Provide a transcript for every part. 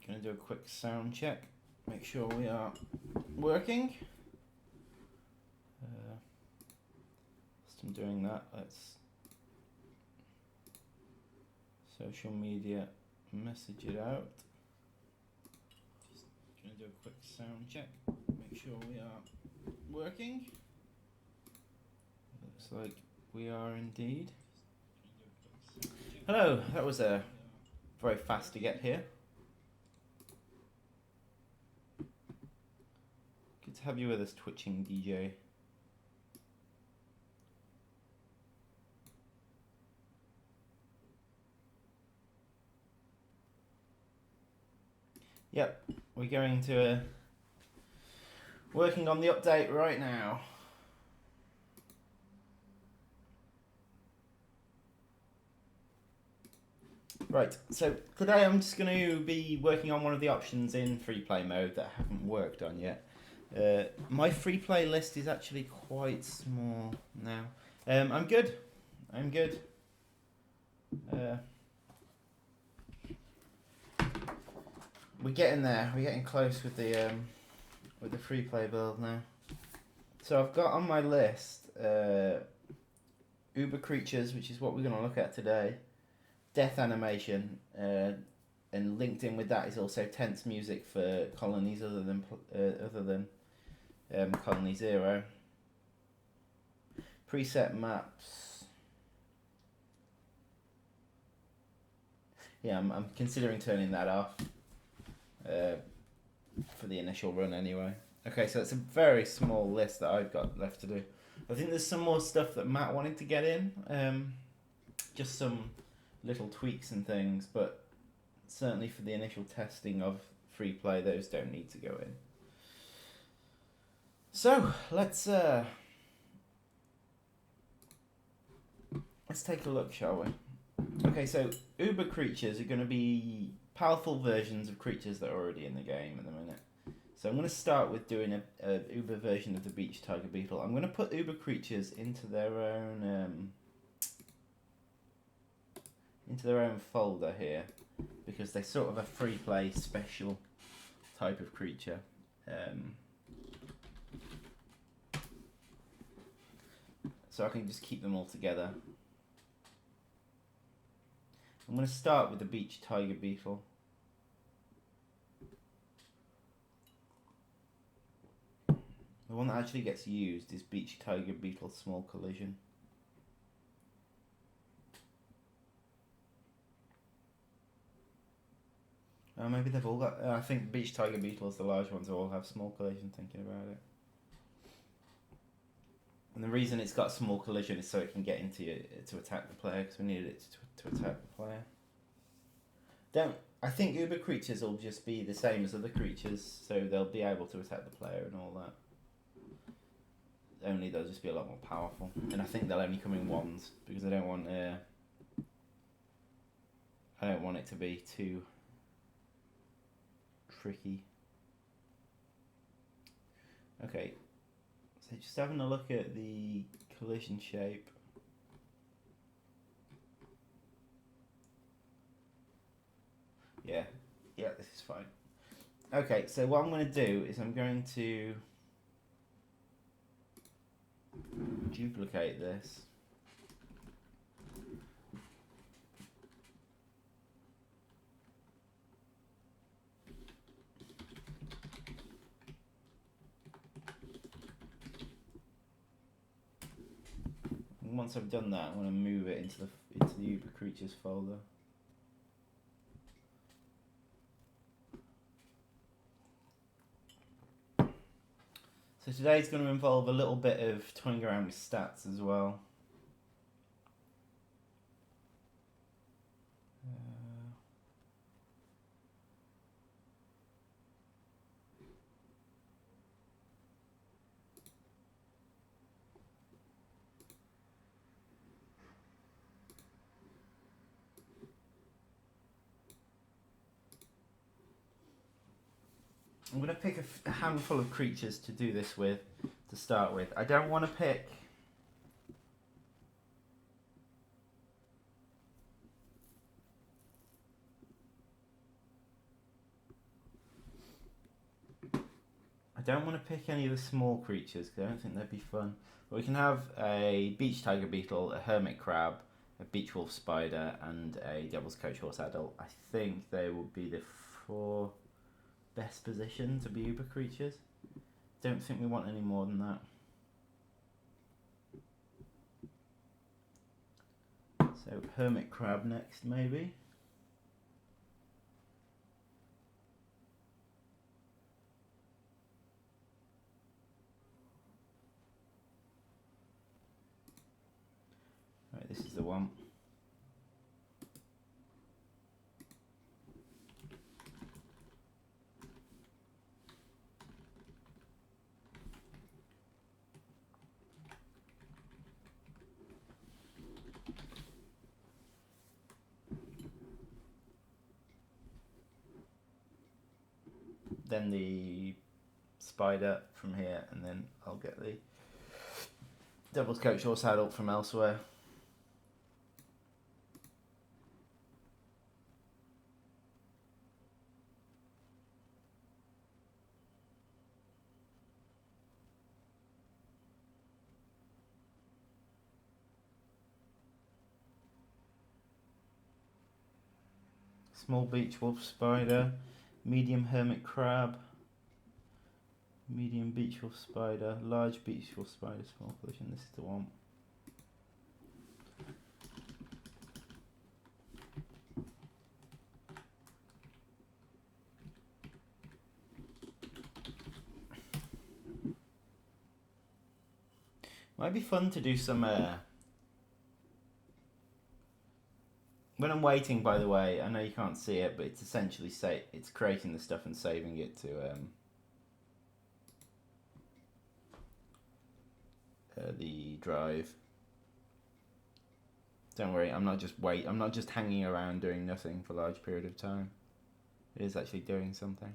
Gonna do a quick sound check. Make sure we are working. Whilst I'm doing that, let's social media message it out. Just gonna do a quick sound check. Make sure we are working. Looks like we are indeed. Hello, that was very fast to get here. Good to have you with us, twitching DJ. Yep, we're going to working on the update right now. Right, so today I'm just going to be working on one of the options in free play mode that I haven't worked on yet. My free play list is actually quite small now. I'm good. We're getting there. We're getting close with the free play build now. So I've got on my list Uber creatures, which is what we're going to look at today. Death animation, and linked in with that is also tense music for colonies other than Colony 0. Preset maps. Yeah, I'm considering turning that off for the initial run anyway. Okay, so it's a very small list that I've got left to do. I think there's some more stuff that Matt wanted to get in, just some little tweaks and things, but certainly for the initial testing of free play, those don't need to go in. So let's take a look, shall we? Okay, so Uber creatures are going to be powerful versions of creatures that are already in the game at the minute. So I'm going to start with doing a Uber version of the beach tiger beetle. I'm going to put Uber creatures into their own folder here, because they're sort of a free play special type of creature. So I can just keep them all together. I'm going to start with the beach tiger beetle. The one that actually gets used is beach tiger beetle small collision. Maybe they've all got... I think beach tiger beetles, the large ones, all have small collision, thinking about it. And the reason it's got small collision is so it can get into you to attack the player, because we needed it to attack the player. I think Uber creatures will just be the same as other creatures, so they'll be able to attack the player and all that. Only they'll just be a lot more powerful. And I think they'll only come in ones, because I don't want it to be too tricky. Okay, so just having a look at the collision shape. Yeah, this is fine. Okay, so what I'm going to do is I'm going to duplicate this. And once I've done that, I'm going to move it into the Uber creatures folder. So today's going to involve a little bit of toying around with stats as well. I'm going to pick a handful of creatures to do this with, to start with. I don't want to pick... don't want to pick any of the small creatures because I don't think they'd be fun. But we can have a beach tiger beetle, a hermit crab, a beach wolf spider, and a devil's coach horse adult. I think they will be the 4 best positioned to be uber creatures. Don't think we want any more than that. So hermit crab next, maybe. Right, this is the one. Then the spider from here, and then I'll get the devil's coach horse adult from elsewhere. Small beach wolf spider, medium hermit crab, medium beach wolf spider, large beach wolf spider, small position. This is the one. Might be fun to do some. When I'm waiting, by the way, I know you can't see it, but it's essentially it's creating the stuff and saving it to the drive. Don't worry, I'm not just hanging around doing nothing for a large period of time. It is actually doing something.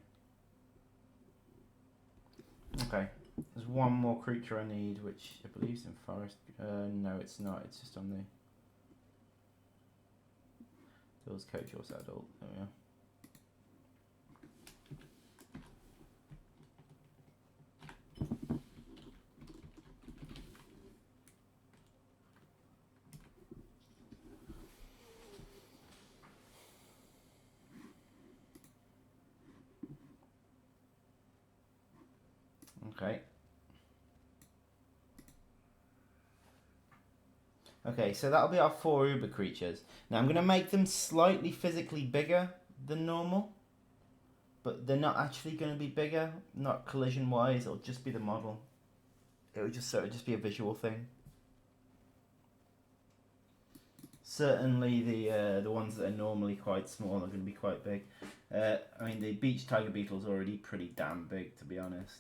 Okay, there's one more creature I need, which I believe is in forest. No, it's not. It's just on the Devil's coach horse adult. There we are. Okay. Okay, so that'll be our 4 uber creatures. Now I'm going to make them slightly physically bigger than normal, but they're not actually going to be bigger, not collision wise. It'll just be the model. It'll just be a visual thing. Certainly the ones that are normally quite small are going to be quite big. I mean, the beach tiger beetle's already pretty damn big, to be honest.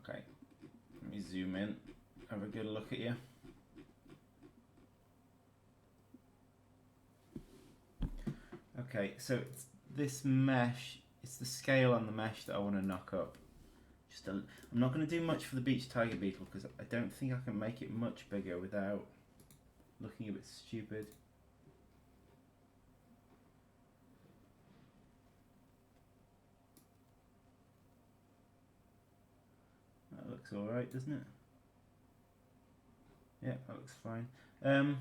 Okay, let me zoom in, have a good look at you. Okay, so it's this mesh, it's the scale on the mesh that I want to knock up. I'm not going to do much for the beach tiger beetle because I don't think I can make it much bigger without looking a bit stupid. That looks alright, doesn't it? Yeah, that looks fine. But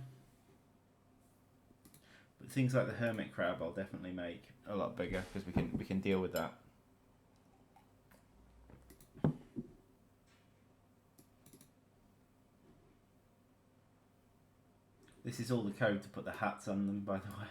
things like the hermit crab I'll definitely make a lot bigger because we can deal with that. This is all the code to put the hats on them, by the way.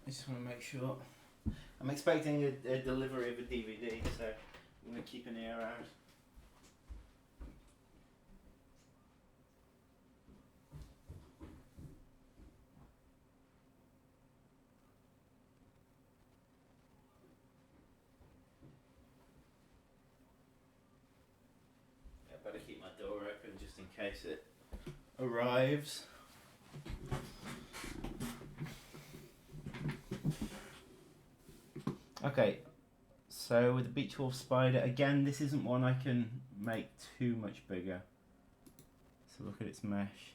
I just want to make sure. I'm expecting a delivery of a DVD, so I'm going to keep an ear out. that door open just in case it arrives. Okay, so with the beech wolf spider, again, this isn't one I can make too much bigger. So look at its mesh.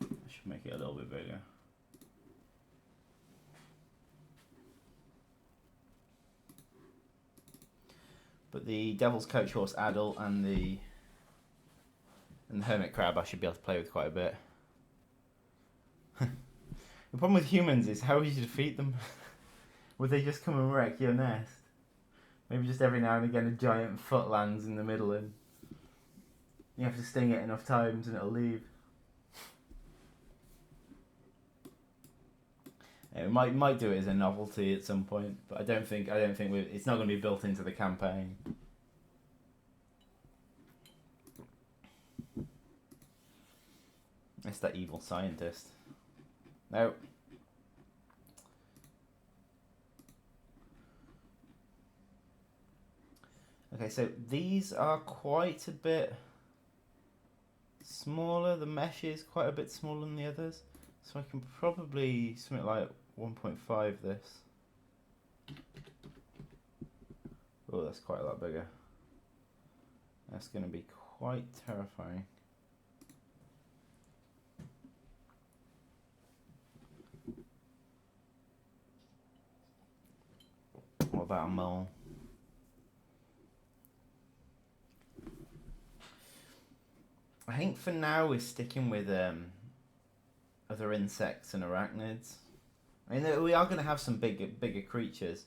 I should make it a little bit bigger. But the Devil's Coach Horse adult and the hermit crab I should be able to play with quite a bit. The problem with humans is how would you defeat them? Would they just come and wreck your nest? Maybe just every now and again a giant foot lands in the middle and you have to sting it enough times and it'll leave. Yeah, we might do it as a novelty at some point, but I don't think it's not going to be built into the campaign. It's that evil scientist. No. Okay, so these are quite a bit smaller. The mesh is quite a bit smaller than the others. So I can probably something like 1.5 this. Oh, that's quite a lot bigger. That's going to be quite terrifying. What about a mole? I think for now we're sticking with other insects and arachnids. I mean, we are going to have some bigger creatures.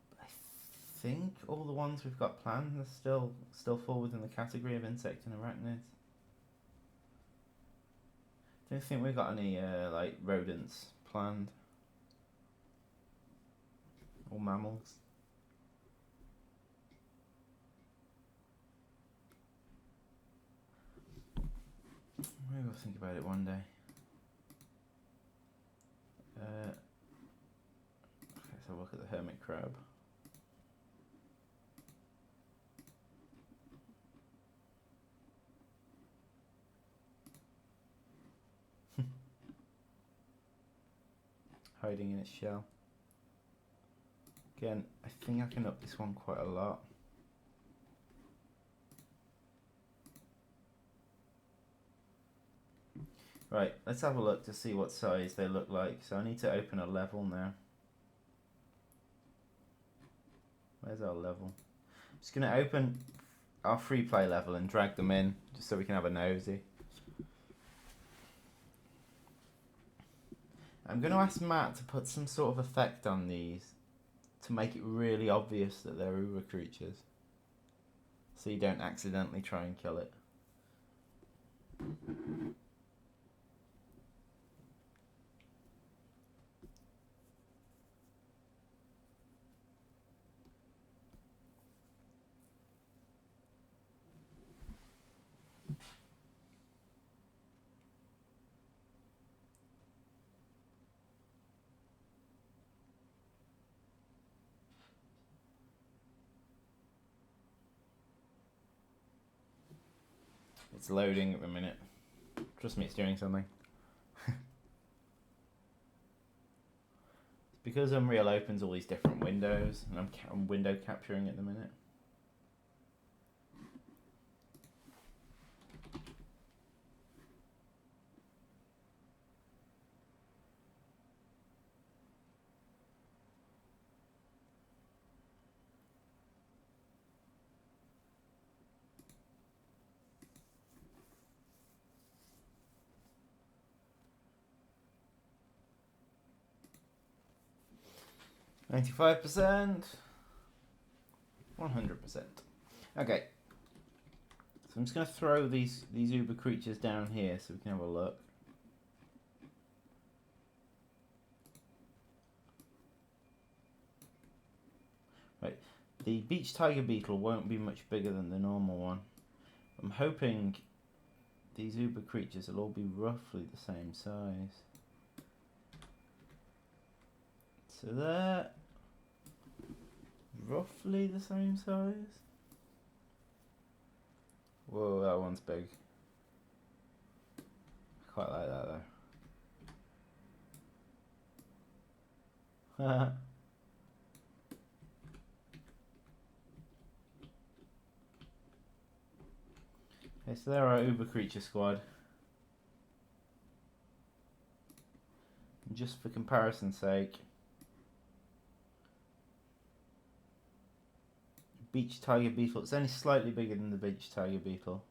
But I think all the ones we've got planned are still fall within the category of insect and arachnids. Don't think we've got any like rodents planned or mammals. Maybe we'll think about it one day. Okay, so look at the hermit crab. Hiding in its shell. Again, I think I can up this one quite a lot. Right, let's have a look to see what size they look like. So I need to open a level now. Where's our level? I'm just going to open our free play level and drag them in, just so we can have a nosy. I'm going to ask Matt to put some sort of effect on these to make it really obvious that they're uber creatures, so you don't accidentally try and kill it. It's loading at the minute. Trust me, it's doing something. It's because Unreal opens all these different windows, and I'm window capturing at the minute. %, 100%. Okay. So I'm just going to throw these uber creatures down here so we can have a look. Right. The beach tiger beetle won't be much bigger than the normal one. I'm hoping these uber creatures will all be roughly the same size. So there. roughly the same size. Whoa, that one's big. Quite like that though. Okay, so there are our Uber Creature Squad. And just for comparison's sake, Beach Tiger Beetle, it's only slightly bigger than the Beach Tiger Beetle.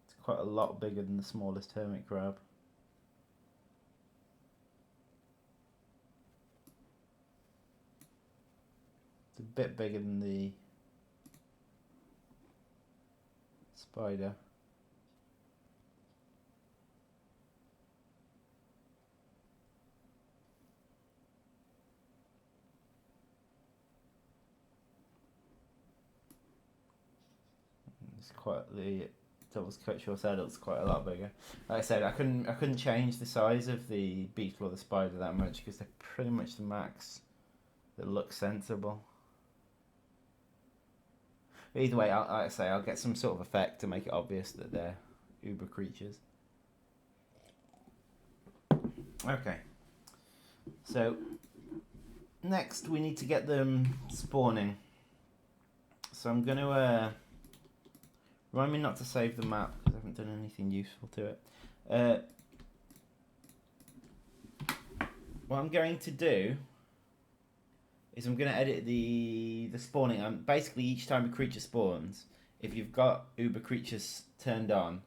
It's quite a lot bigger than the smallest hermit crab. It's a bit bigger than the spider. It's quite the Devil's Coach said it's quite a lot bigger. Like I said, I couldn't change the size of the beetle or the spider that much because they're pretty much the max that looks sensible. But either way, like I say, I'll get some sort of effect to make it obvious that they're Uber creatures. Okay. So next we need to get them spawning. So I'm gonna remind me not to save the map because I haven't done anything useful to it. What I'm going to do is I'm going to edit the spawning. Basically, each time a creature spawns, if you've got Uber creatures turned on,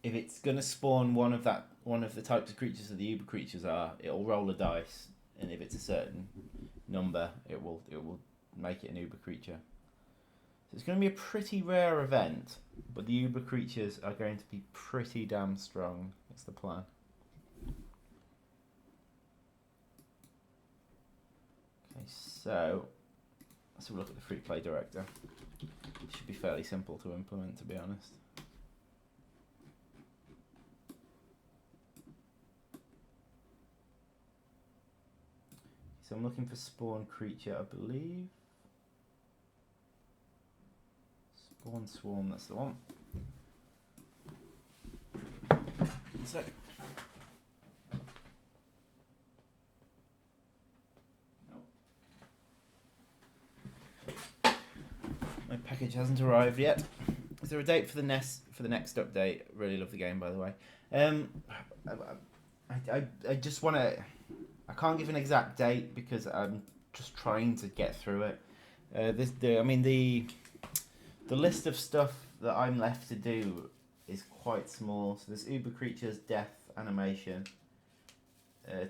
if it's going to spawn one of the types of creatures that the Uber creatures are, it'll roll a dice, and if it's a certain number, it will make it an Uber creature. So it's going to be a pretty rare event, but the Uber creatures are going to be pretty damn strong. That's the plan. Okay, so let's have a look at the free play director. It should be fairly simple to implement, to be honest. So I'm looking for spawn creature, I believe. Spawn swarm, that's the one. So my package hasn't arrived yet. Is there a date for the next update? Really love the game, by the way. I just want to. I can't give an exact date because I'm just trying to get through it. The list of stuff that I'm left to do is quite small. So there's Uber creatures, death animation,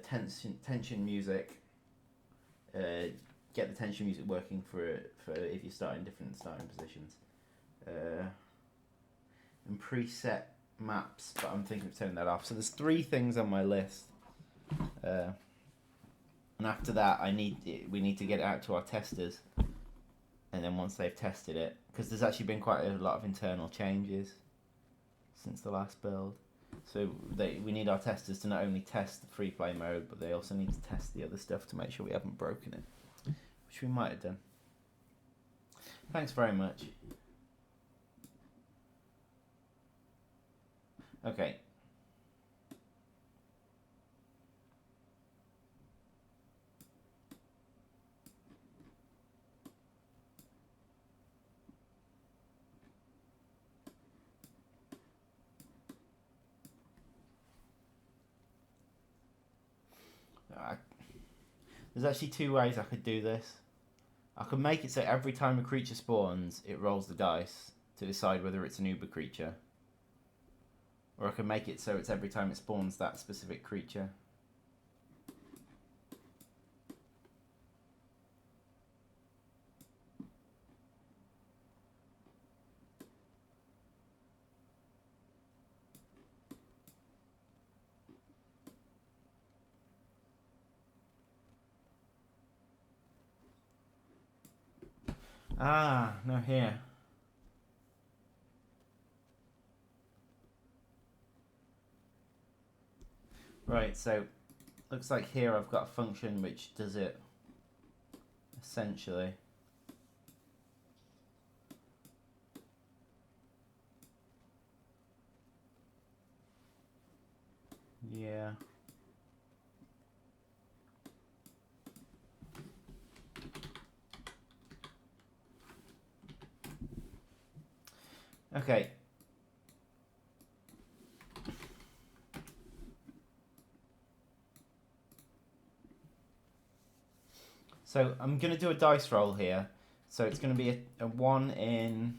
tension music. Get the tension music working for if you're starting different starting positions. And preset maps, but I'm thinking of turning that off. So there's 3 things on my list. And after that, we need to get it out to our testers. And then once they've tested it, because there's actually been quite a lot of internal changes since the last build. So we need our testers to not only test the free play mode, but they also need to test the other stuff to make sure we haven't broken it. Which we might have done. Thanks very much. Okay. There's actually 2 ways I could do this. I could make it so every time a creature spawns, it rolls the dice to decide whether it's an Uber creature. Or I could make it so it's every time it spawns that specific creature. Ah, no, here. Right, so looks like here I've got a function which does it essentially. Yeah. Okay. So I'm going to do a dice roll here. So it's going to be a 1 in...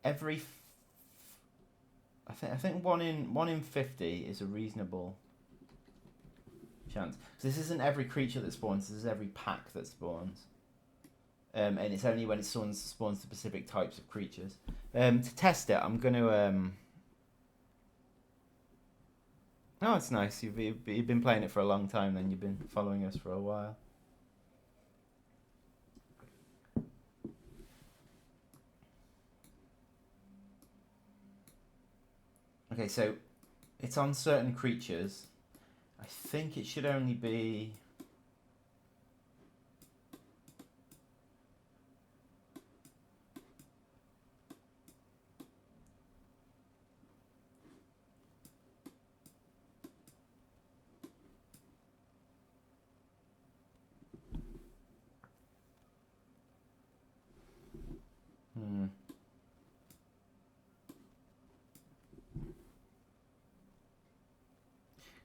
Every... I think 1 in 50 is a reasonable chance. So this isn't every creature that spawns, this is every pack that spawns. And it's only when it spawns specific types of creatures. To test it, I'm going to... Oh, it's nice. You've been playing it for a long time, then you've been following us for a while. Okay, so it's on certain creatures. I think it should only be...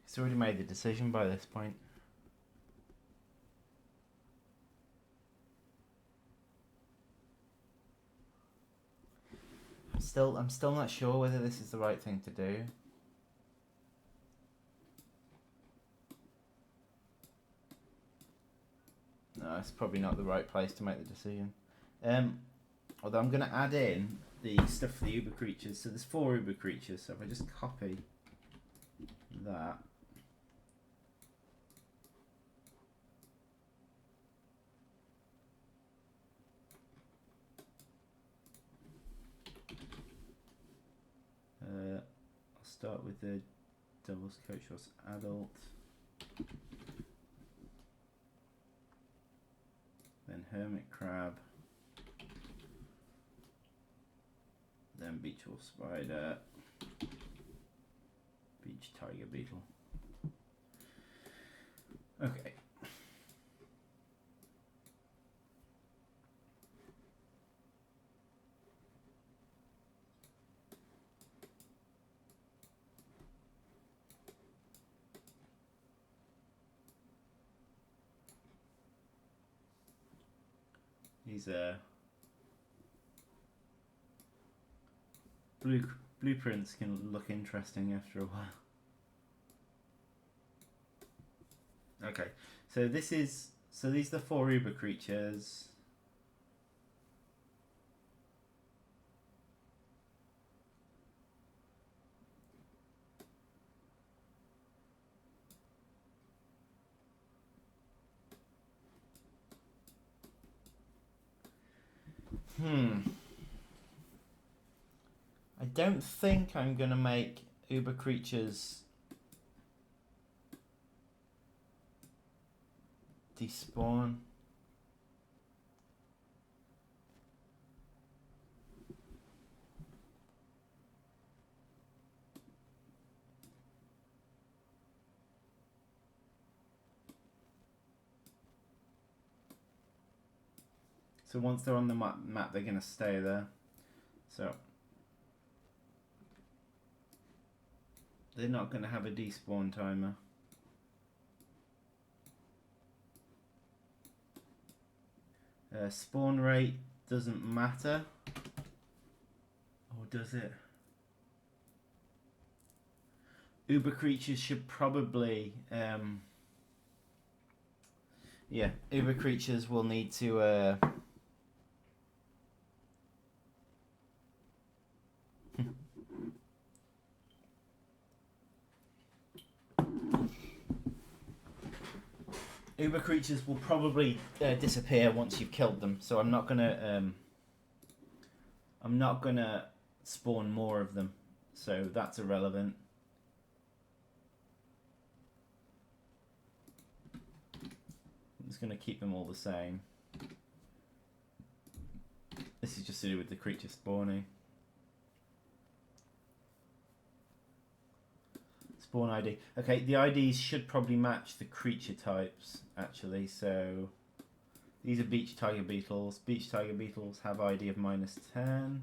It's already made the decision by this point. I'm still not sure whether this is the right thing to do. No, it's probably not the right place to make the decision. Although I'm going to add in the stuff for the Uber creatures. So there's 4 Uber creatures. So if I just copy that. I'll start with the Devil's Coach Horse Adult. Then Hermit Crab. Then Beach Wolf Spider. Beach Tiger Beetle. Okay. These blueprints can look interesting after a while. Okay, so these are the 4 Uber creatures. I don't think I'm gonna make Uber creatures despawn. So once they're on the map, they're gonna stay there. So they're not gonna have a despawn timer. Spawn rate doesn't matter, or does it? Uber creatures should probably, yeah, Uber creatures will need to. Uber creatures will probably disappear once you've killed them, so I'm not gonna spawn more of them, so that's irrelevant. I'm just going to keep them all the same. This is just to do with the creature spawning. Spawn ID. Okay, the IDs should probably match the creature types, actually. So these are beach tiger beetles. Beach tiger beetles have ID of -10.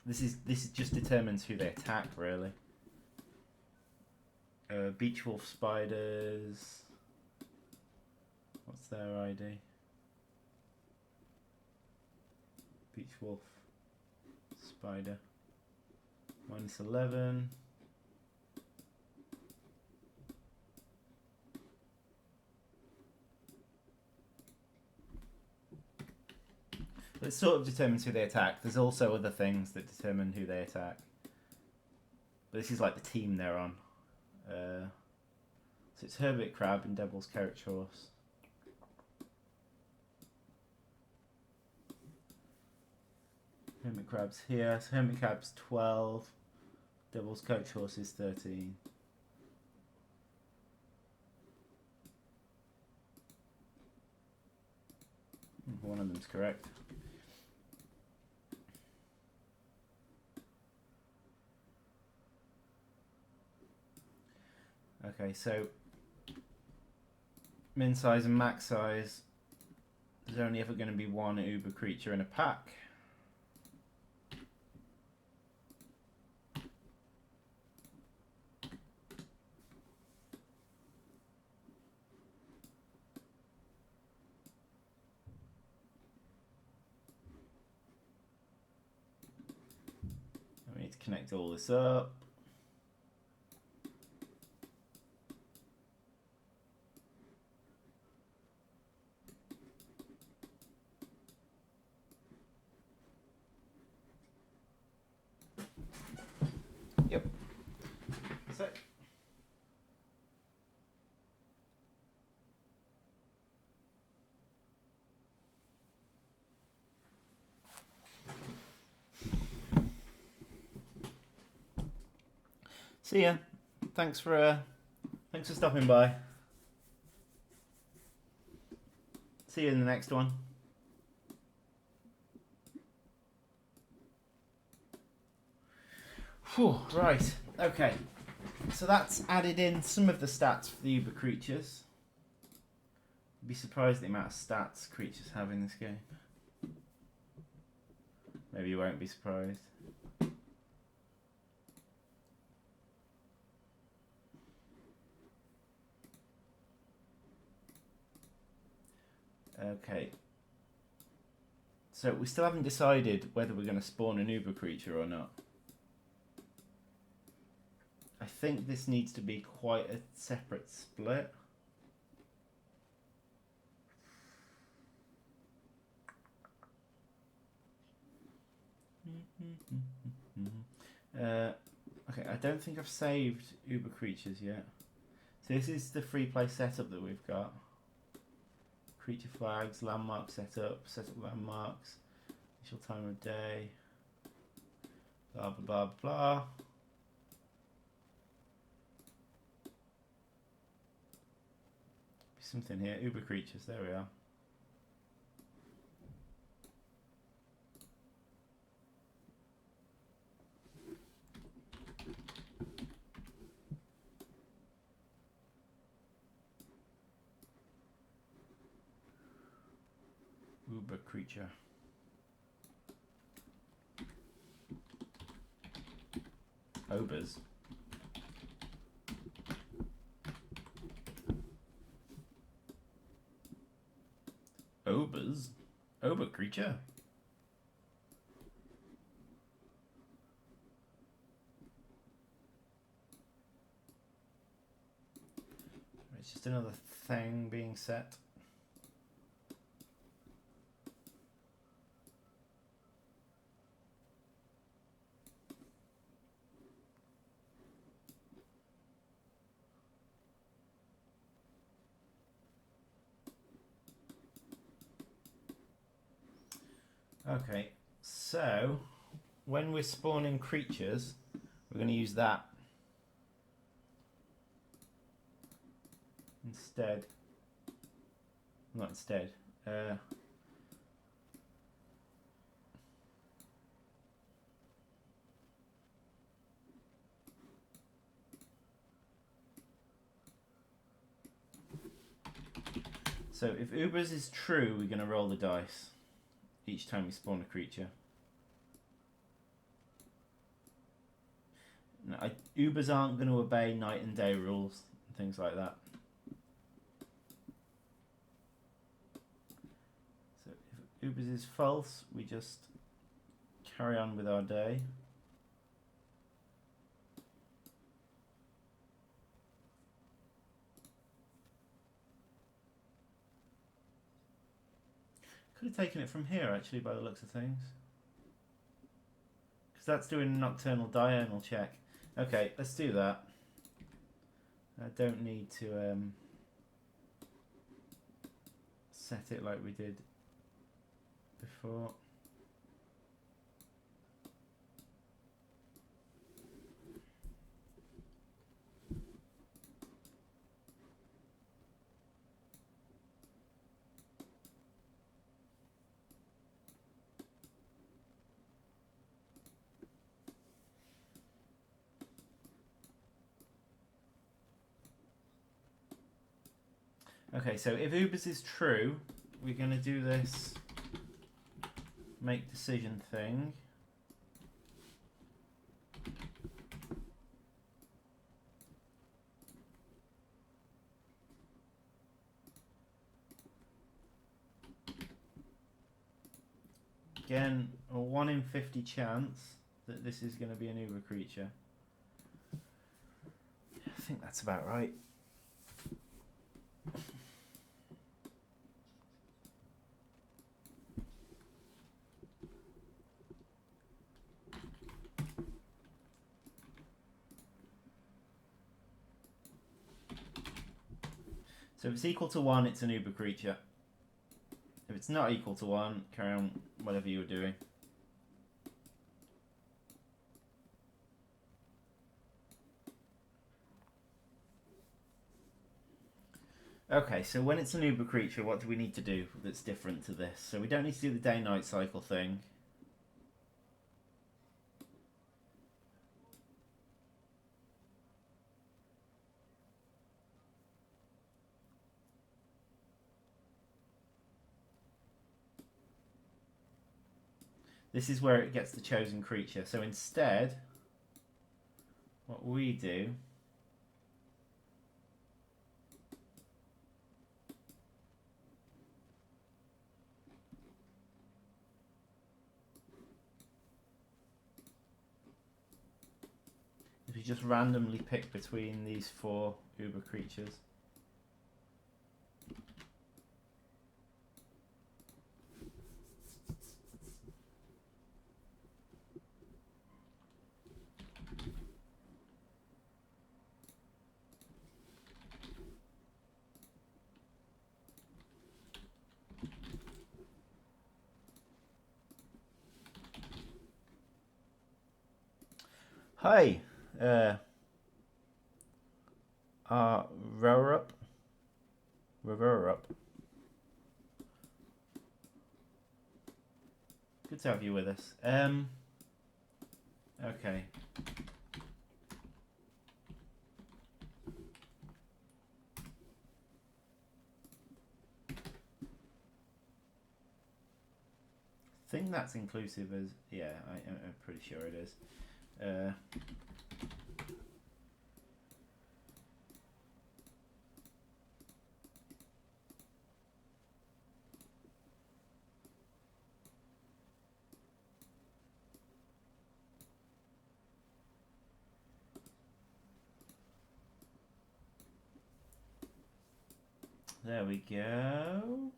This just determines who they attack, really. Beach wolf spiders. What's their ID? Beach wolf spider. -11. But it sort of determines who they attack. There's also other things that determine who they attack. But this is like the team they're on. So it's Hermit Crab and Devil's Carriage Horse. Hermit Crab's here. So Hermit Crab's 12. Devil's Coach Horse is 13. One of them's correct. Okay, so min size and max size. There's only ever going to be one uber creature in a pack. We need to connect all this up. Yep. So. See ya. Thanks for stopping by. See you in the next one. Whew, right. Okay. So that's added in some of the stats for the uber creatures. You'd be surprised at the amount of stats creatures have in this game. Maybe you won't be surprised. Okay. So we still haven't decided whether we're going to spawn an uber creature or not. I think this needs to be quite a separate split. Okay, I don't think I've saved uber creatures yet. So this is the free play setup that we've got. Creature flags, landmark setup landmarks, initial time of day, blah blah blah blah. Something here, uber creatures, there we are. Uber creature. Obers. Obers? Ober creature? It's just another thing being set. Okay, so when we're spawning creatures, we're going to use that instead. Not instead. So if Ubers is true, we're going to roll the dice each time we spawn a creature. No, Ubers aren't going to obey night and day rules and things like that. So if Ubers is false, we just carry on with our day. Could have taken it from here actually by the looks of things. Because that's doing a nocturnal diurnal check. Okay, let's do that. I don't need to set it like we did before. Okay, so if Ubers is true, we're going to do this make decision thing. Again, a 1 in 50 chance that this is going to be an Uber creature. I think that's about right. So if it's equal to 1, it's an Uber creature. If it's not equal to 1, carry on whatever you're doing. Okay, so when it's an Uber creature, what do we need to do that's different to this? So we don't need to do the day-night cycle thing. This is where it gets the chosen creature. So instead, what we do is we just randomly pick between these 4 Uber creatures. Hi, rower up. Good to have you with us. Okay. I think that's inclusive as, yeah, I'm pretty sure it is. There we go.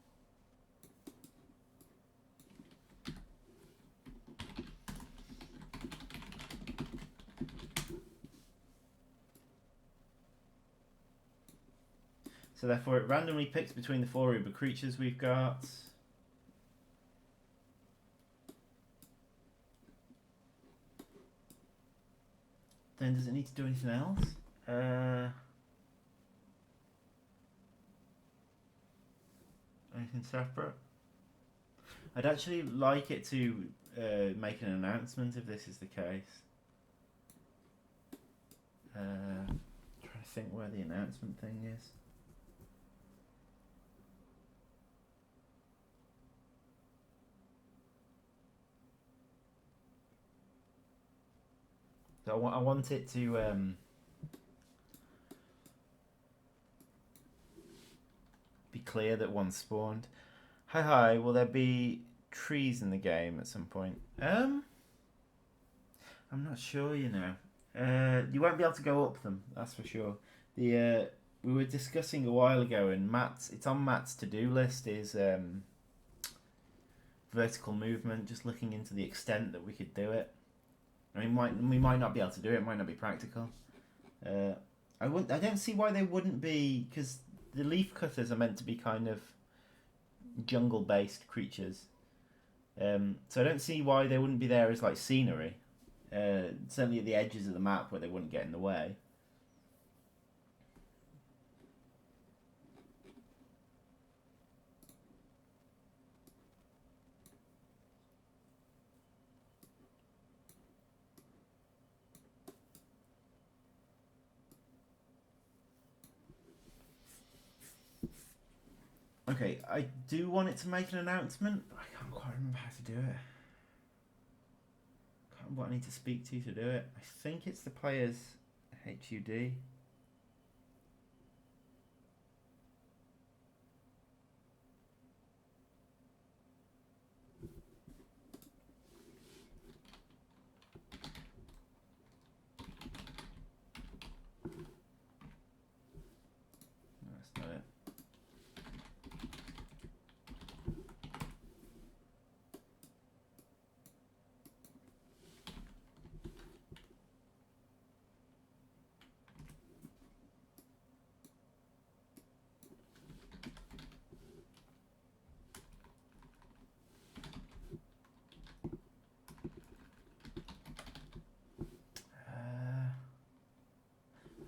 So therefore it randomly picks between the 4 Uber creatures we've got. Then does it need to do anything else? Anything separate? I'd actually like it to make an announcement if this is the case. Trying to think where the announcement thing is. So I want it to be clear that one spawned. Hi, will there be trees in the game at some point? I'm not sure, you know. You won't be able to go up them, that's for sure. We were discussing a while ago, and it's on Matt's to-do list, is vertical movement, just looking into the extent that we could do it. I mean, we might not be able to do it. It might not be practical. I don't see why they wouldn't be, because the leaf cutters are meant to be kind of jungle-based creatures. So I don't see why they wouldn't be there as like scenery. Certainly at the edges of the map where they wouldn't get in the way. Okay, I do want it to make an announcement. I can't quite remember how to do it. Can't remember what I need to speak to do it. I think it's the player's HUD. No, that's not it.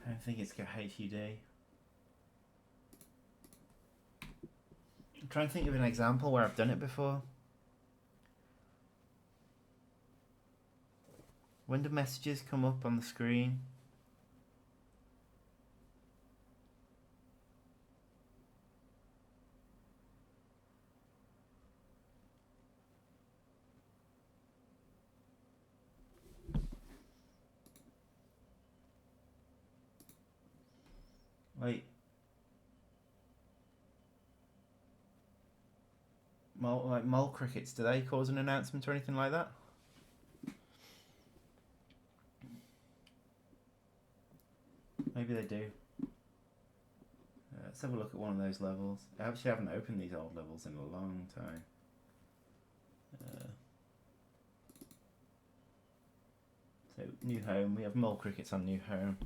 I don't think it's got HUD. I'm trying to think of an example where I've done it before. When do messages come up on the screen? Like mole crickets, do they cause an announcement or anything like that? Maybe they do. Let's have a look at one of those levels. I actually haven't opened these old levels in a long time. So, new home. We have mole crickets on new home.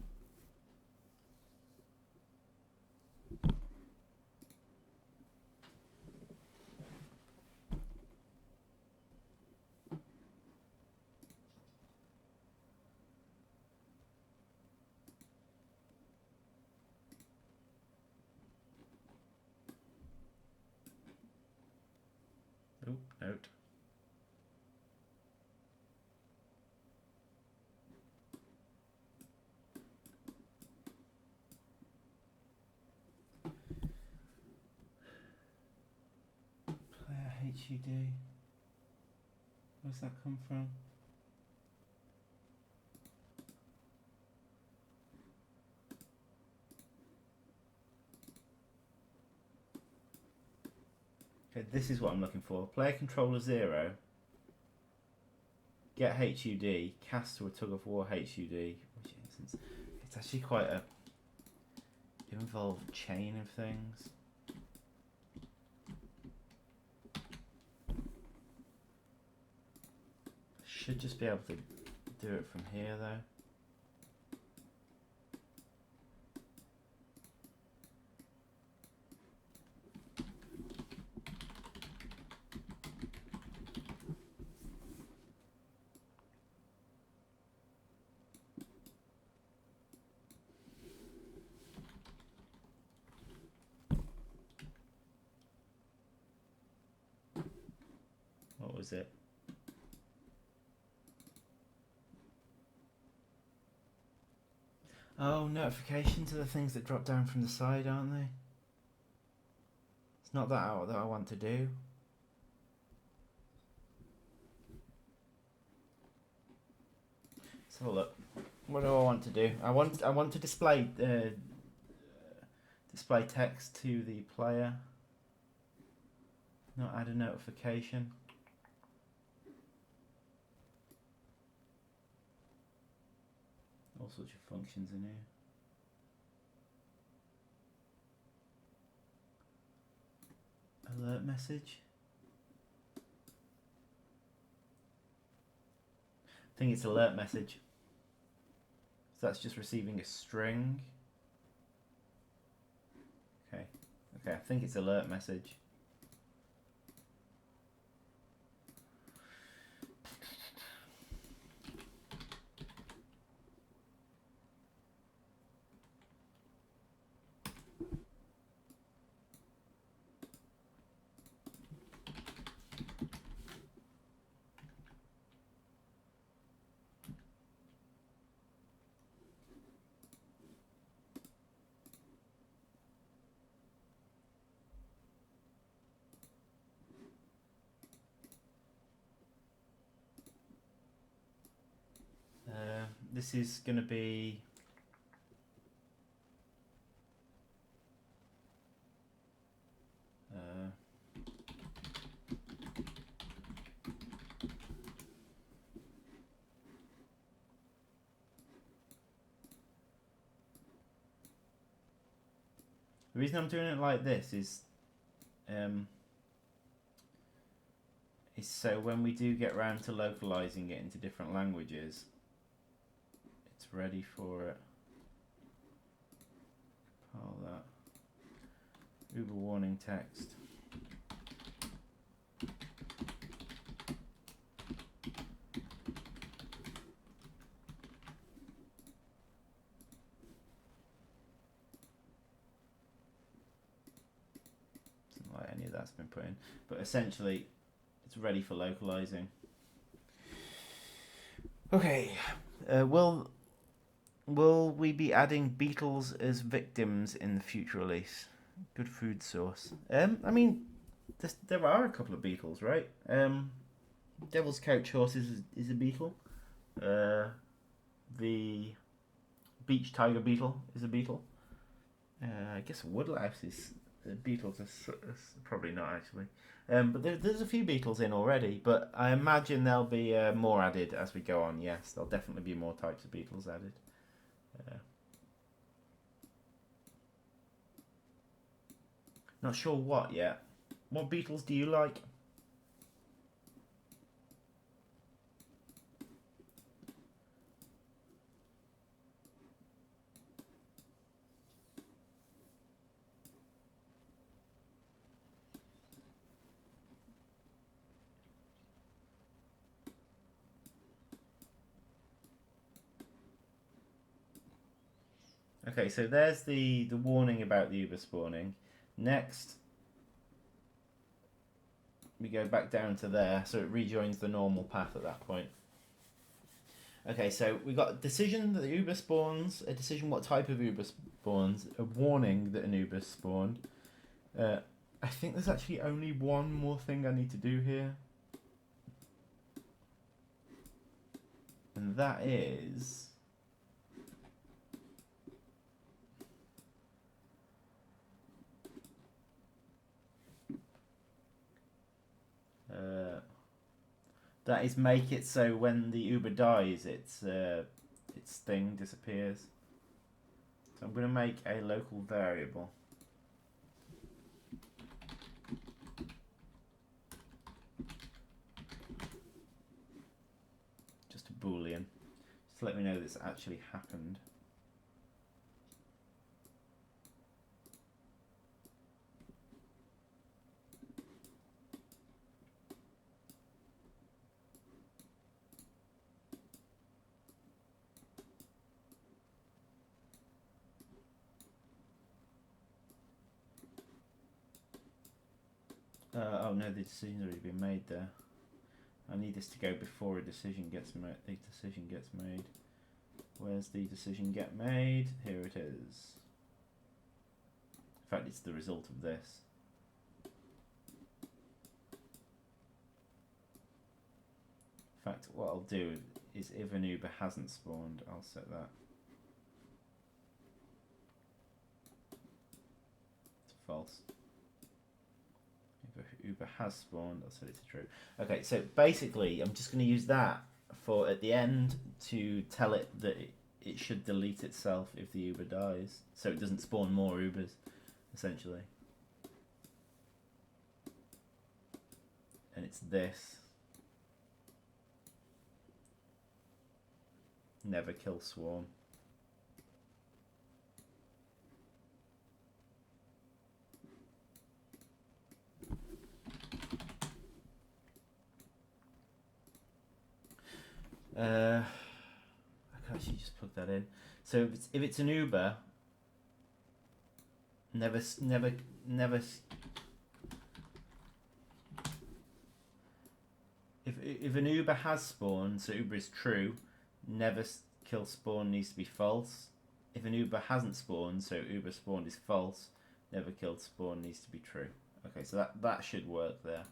Oh, note. Player HUD. Where's that come from? Okay, this is what I'm looking for. Player controller 0. Get HUD. Cast to a tug of war HUD. Which instance, it's actually quite a involved chain of things. Should just be able to do it from here though. was it? Oh, notifications are the things that drop down from the side, aren't they? It's not that I want to do. Let's have a look. What do I want to do? I want to display display text to the player. Not add a notification. All sorts of functions in here. Alert message. I think it's alert message. So that's just receiving a string. Okay. Okay, I think it's alert message. This is going to be the reason I'm doing it like this is so when we do get round to localizing it into different languages, it's ready for it. All that Uber warning text. Doesn't like any of that's been put in, but essentially it's ready for localizing. Okay, will we be adding beetles as victims in the future release? Good food source. I mean, there are a couple of beetles, right? Devil's Couch Horse is a beetle. The beach tiger beetle is a beetle. I guess woodlouse is beetles are probably not actually. But there's a few beetles in already, but I imagine there'll be more added as we go on. Yes, there'll definitely be more types of beetles added. Not sure what yet. What beetles do you like? Okay, so there's the warning about the Uber spawning. Next, we go back down to there, so it rejoins the normal path at that point. Okay, so we got a decision that the Uber spawns, a decision what type of Uber spawns, a warning that an Uber spawned. I think there's actually only one more thing I need to do here. And that is... that is make it so when the Uber dies, its thing disappears. So I'm going to make a local variable. Just a boolean. Just to let me know this actually happened. Oh no, the decision's already been made there. I need this to go before a decision gets made. The decision gets made. Where's the decision get made? Here it is. In fact, it's the result of this. In fact, what I'll do is if an Uber hasn't spawned, I'll set that to false. If Uber has spawned, I'll set it to true. Okay, so basically, I'm just going to use that for at the end to tell it that it should delete itself if the Uber dies, so it doesn't spawn more Ubers, essentially. And it's this. Never kill swarm. I can actually just plug that in. So if it's an Uber, never. If an Uber has spawned, so Uber is true, never kill spawn needs to be false. If an Uber hasn't spawned, so Uber spawned is false, never killed spawn needs to be true. Okay, so that should work there.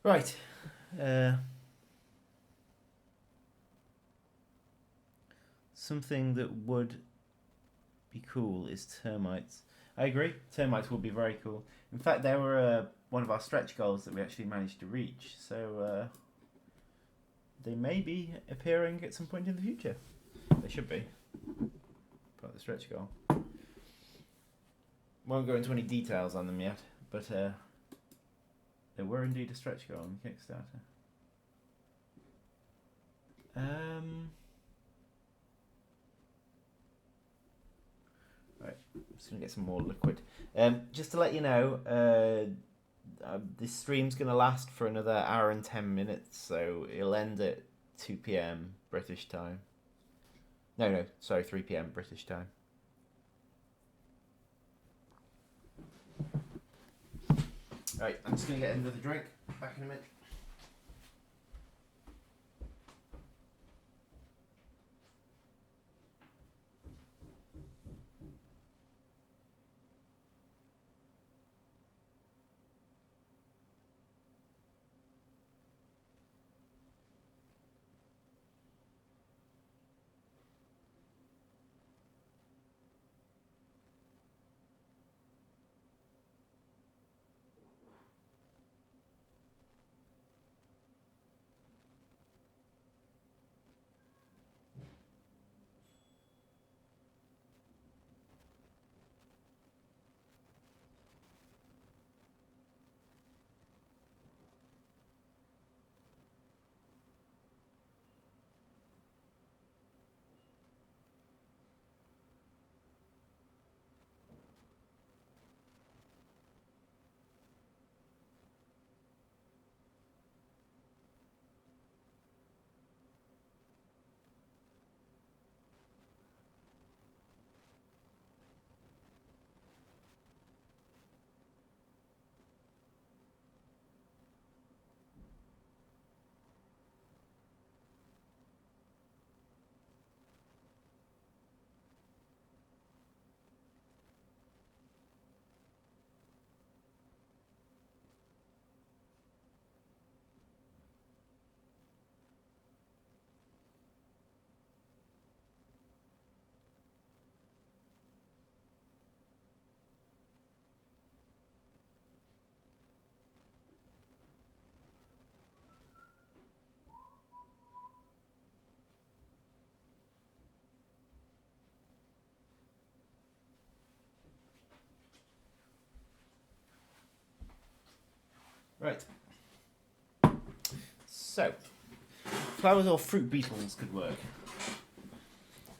Right. Something that would be cool is termites. I agree, termites would be very cool. In fact, they were one of our stretch goals that we actually managed to reach, so they may be appearing at some point in the future. They should be. Part of the stretch goal. Won't go into any details on them yet, but they were indeed a stretch goal on Kickstarter. Right, I'm just going to get some more liquid. Just to let you know, this stream's going to last for another hour and 10 minutes, so it'll end at 2 p.m. British time. No, sorry, 3 p.m. British time. Right, I'm just going to get another drink. Back in a minute. Right. So, flowers or fruit beetles could work.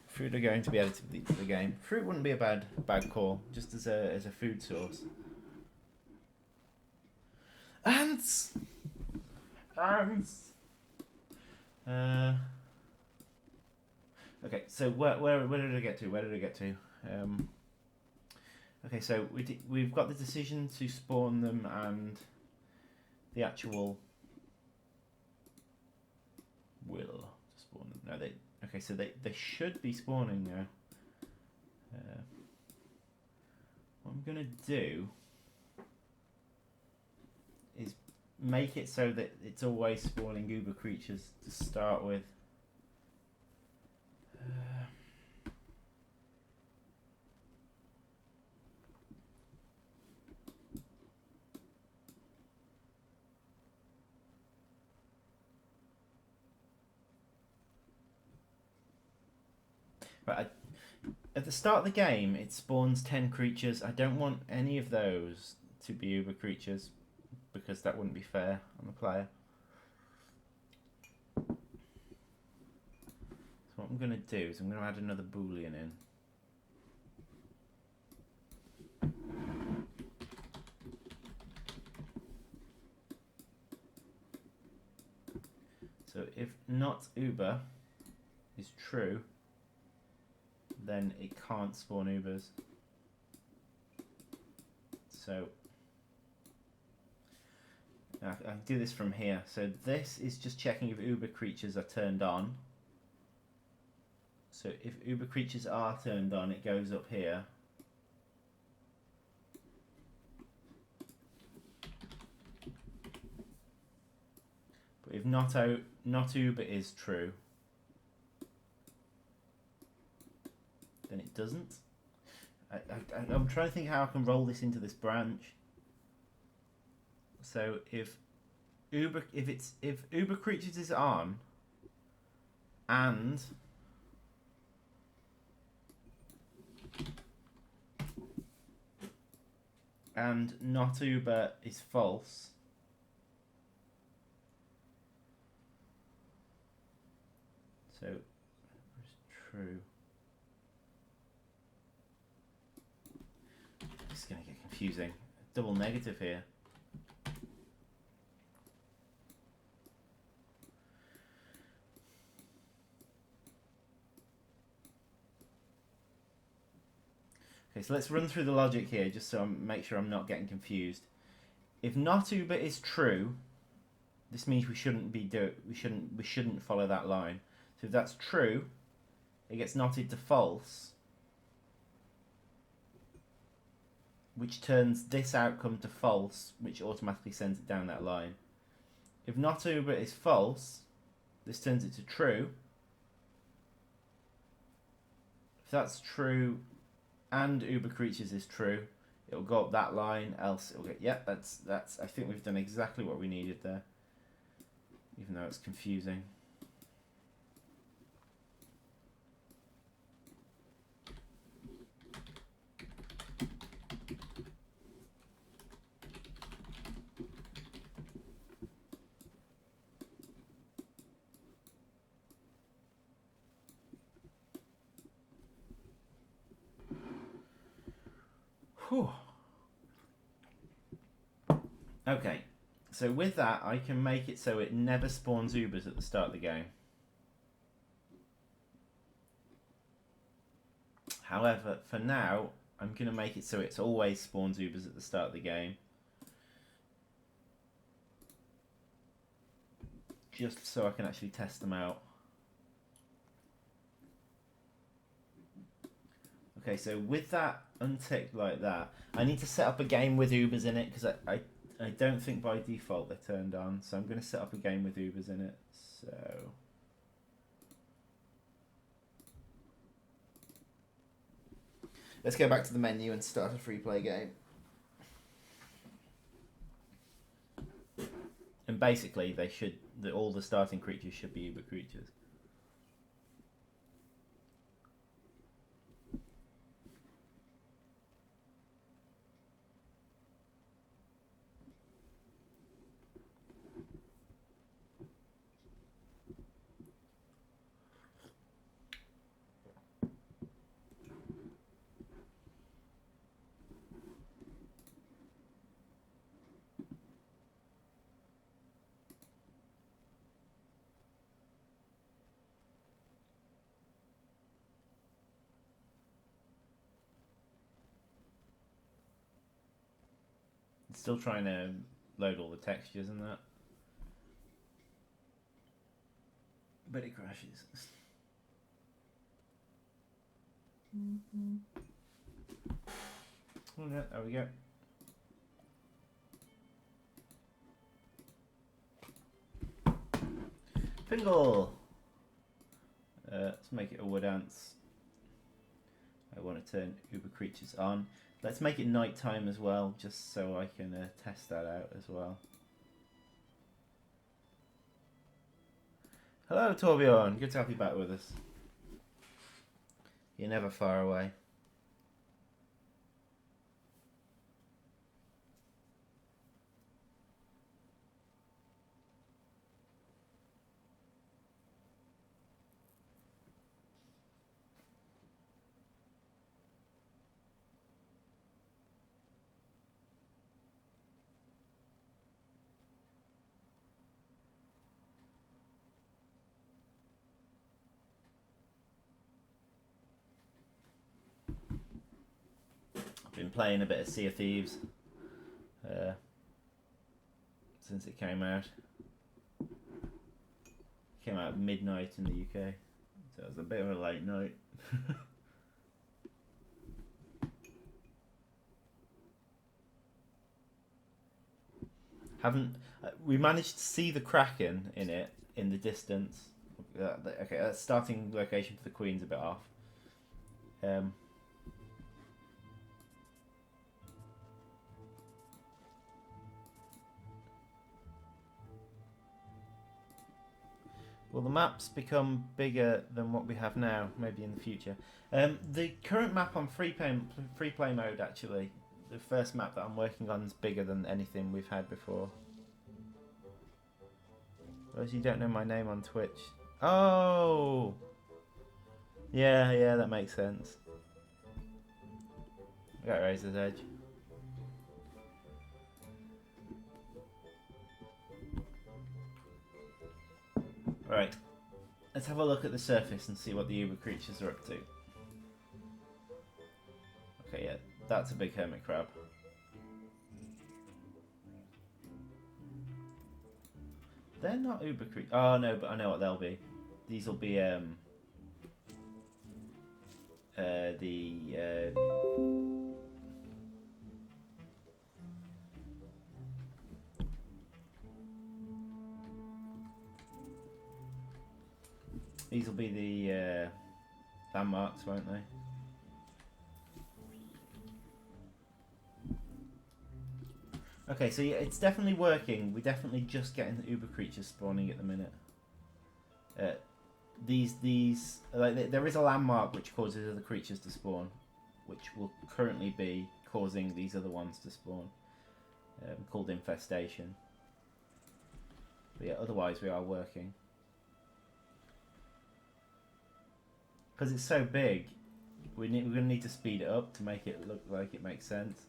Fruit are going to be added to the game. Fruit wouldn't be a bad call, just as a food source. Ants. Okay, so where did I get to? Okay, so we've got the decision to spawn them and the actual will spawn. No, they. Okay, so they should be spawning now. What I'm gonna do is make it so that it's always spawning Uber creatures to start with. Right, at the start of the game, it spawns 10 creatures. I don't want any of those to be Uber creatures because that wouldn't be fair on the player. So what I'm going to do is I'm going to add another boolean in. So if not Uber is true, then it can't spawn Ubers. So I can do this from here. So this is just checking if Uber creatures are turned on. So if Uber creatures are turned on, it goes up here. But if not Uber is true, then it doesn't. I'm trying to think how I can roll this into this branch. So if Uber creatures is on and not Uber is false, so it's true. This is going to get confusing. Double negative here. Okay, so let's run through the logic here just so I make sure I'm not getting confused. If not Uber is true, this means we shouldn't follow that line. So if that's true, it gets knotted to false, which turns this outcome to false, which automatically sends it down that line. If not Uber is false, this turns it to true. If that's true and Uber creatures is true, it'll go up that line, else it'll get, yep, that's I think we've done exactly what we needed there, even though it's confusing. Whew. Okay, so with that I can make it so it never spawns Ubers at the start of the game. However, for now, I'm going to make it so it always spawns Ubers at the start of the game. Just so I can actually test them out. Okay, so with that unticked like that, I need to set up a game with Ubers in it because I don't think by default they're turned on. So I'm going to set up a game with Ubers in it. So let's go back to the menu and start a free play game. And basically, all the starting creatures should be Uber creatures. Still trying to load all the textures and that. But it crashes. Oh yeah, there we go. Pingle! Let's make it a wood ants. I want to turn Uber creatures on. Let's make it nighttime as well, just so I can test that out as well. Hello Torbjorn, good to have you back with us. You're never far away. Been playing a bit of Sea of Thieves since it came out. Came out at midnight in the UK, so it was a bit of a late night. We managed to see the Kraken in it in the distance. Okay, that starting location for the Queen's a bit off. Will the maps become bigger than what we have now, maybe in the future? The current map on free play mode, actually, the first map that I'm working on is bigger than anything we've had before. Those you don't know my name on Twitch. Oh! Yeah, that makes sense. I got Razor's Edge. Right, let's have a look at the surface and see what the Uber creatures are up to. Okay, yeah, that's a big hermit crab. They're not Uber creatures. Oh no, but I know what they'll be. These will be these will be the landmarks, won't they? Okay, so yeah, it's definitely working. We're definitely just getting the Uber creatures spawning at the minute. These like there is a landmark which causes other creatures to spawn, which will currently be causing these other ones to spawn, called infestation. But yeah, otherwise we are working. Because it's so big, we're going to need to speed it up to make it look like it makes sense.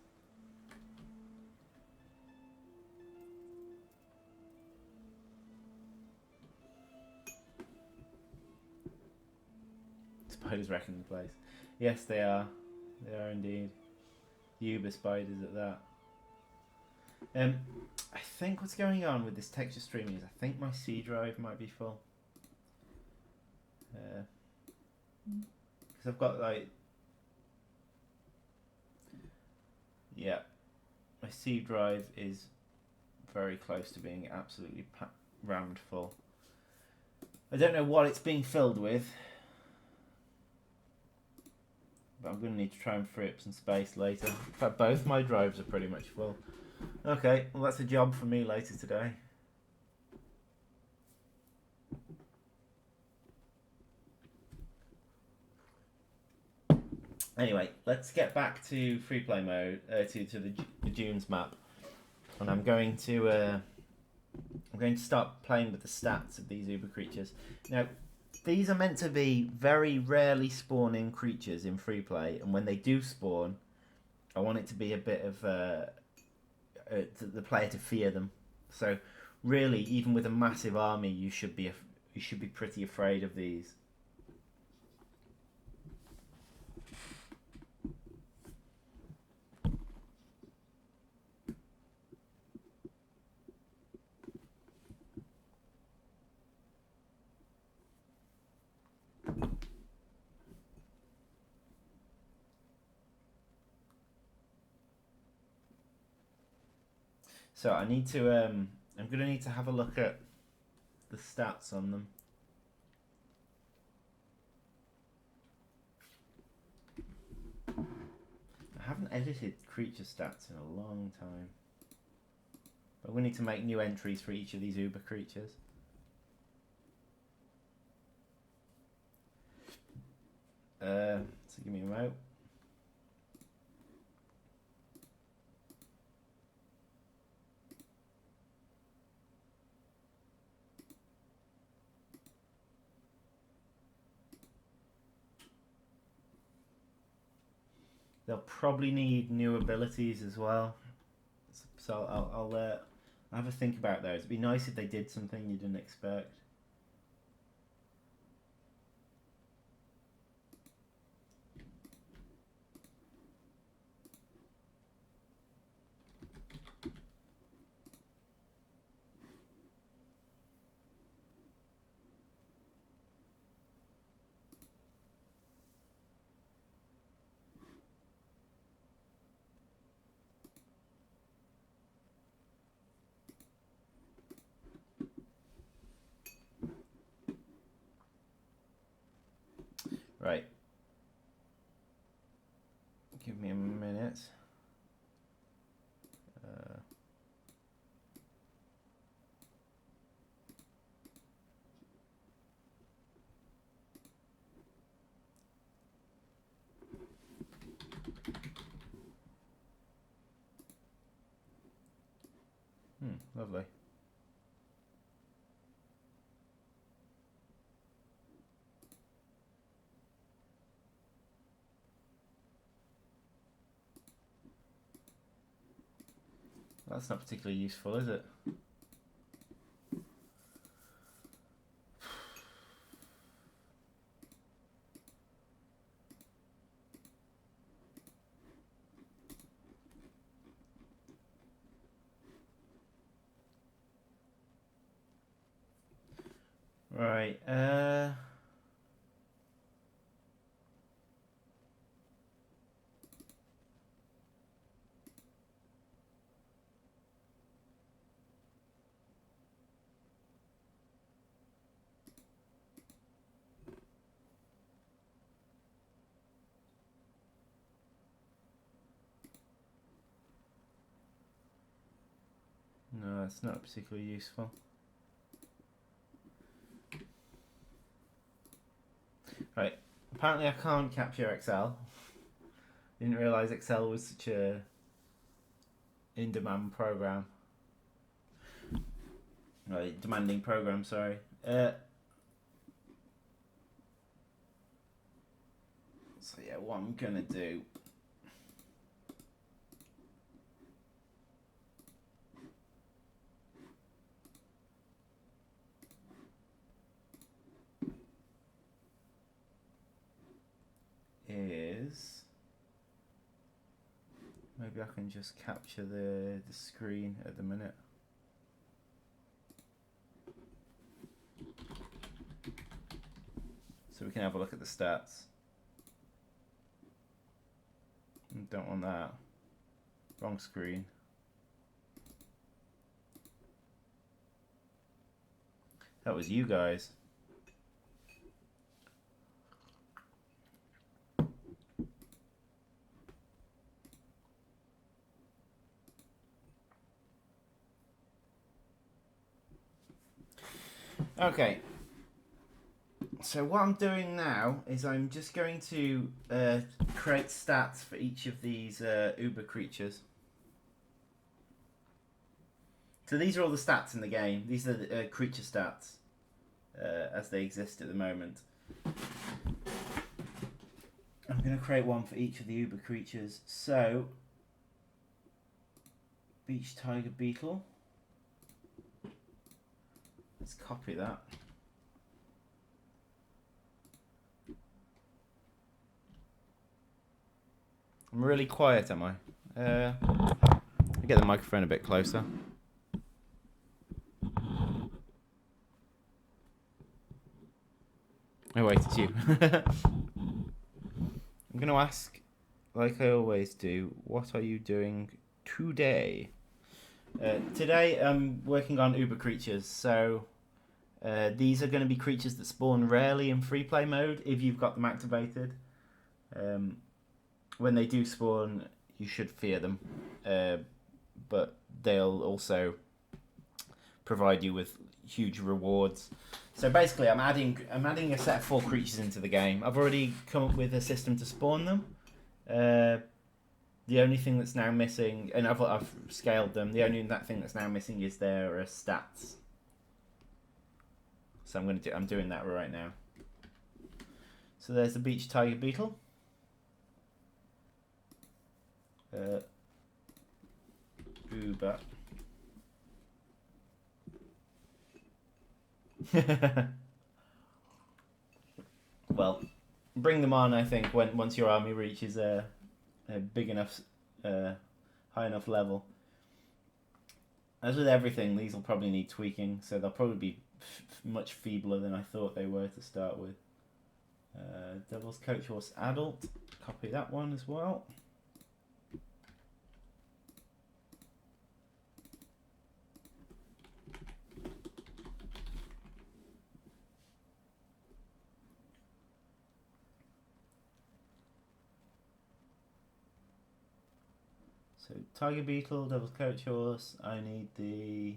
Spiders wrecking the place. Yes, they are. They are indeed. Uber spiders at that. I think what's going on with this texture streaming is I think my C drive might be full. Because I've got like... Yeah. My C drive is very close to being absolutely rammed full. I don't know what it's being filled with. But I'm going to need to try and free up some space later. In fact, both my drives are pretty much full. Okay, well that's a job for me later today. Anyway, let's get back to free play mode, to the dunes map. And I'm going to start playing with the stats of these Uber creatures. Now, these are meant to be very rarely spawning creatures in free play, and when they do spawn, I want it to be a bit of the player to fear them. So, really, even with a massive army, you should be pretty afraid of these. So I need to, I'm going to need to have a look at the stats on them. I haven't edited creature stats in a long time. But we need to make new entries for each of these uber creatures. So give me a moment. They'll probably need new abilities as well. So I'll have a think about those. It'd be nice if they did something you didn't expect. Right. Give me a minute. Lovely. That's not particularly useful, is it? Right. No, it's not particularly useful. Right. Apparently I can't capture Excel. Didn't realise Excel was such a in-demand program. Right, demanding program, sorry. So yeah, what I'm gonna do is maybe I can just capture the screen at the minute. So we can have a look at the stats. Don't want that. Wrong screen. That was you guys. Okay. So what I'm doing now is I'm just going to create stats for each of these uber creatures. So these are all the stats in the game. These are the creature stats as they exist at the moment. I'm going to create one for each of the uber creatures. So, beach tiger beetle. Let's copy that. I'm really quiet, am I? I'll get the microphone a bit closer. Oh wait, it's you. I'm going to ask, like I always do, what are you doing today? Today I'm working on Uber creatures, so these are going to be creatures that spawn rarely in free play mode if you've got them activated. When they do spawn, you should fear them, but they'll also provide you with huge rewards. So basically, I'm adding a set of 4 creatures into the game. I've already come up with a system to spawn them. The only thing that's now missing, and I've scaled them. The only thing that's now missing is their stats. So I'm doing that right now. So there's the beach tiger beetle. Uber. Well, bring them on. I think once your army reaches a big enough, high enough level. As with everything, these will probably need tweaking, so they'll probably be much feebler than I thought they were to start with. Devil's Coach Horse Adult. Copy that one as well. So Tiger Beetle, Devil's Coach Horse. I need the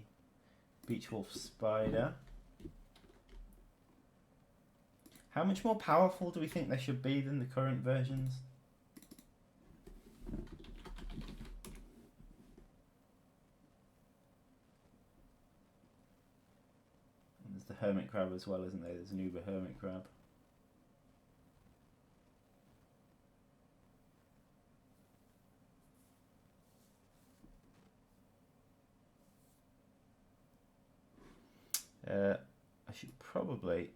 Beach Wolf Spider. How much more powerful do we think they should be than the current versions? And there's the Hermit Crab as well, isn't there? There's an Uber Hermit Crab. I should probably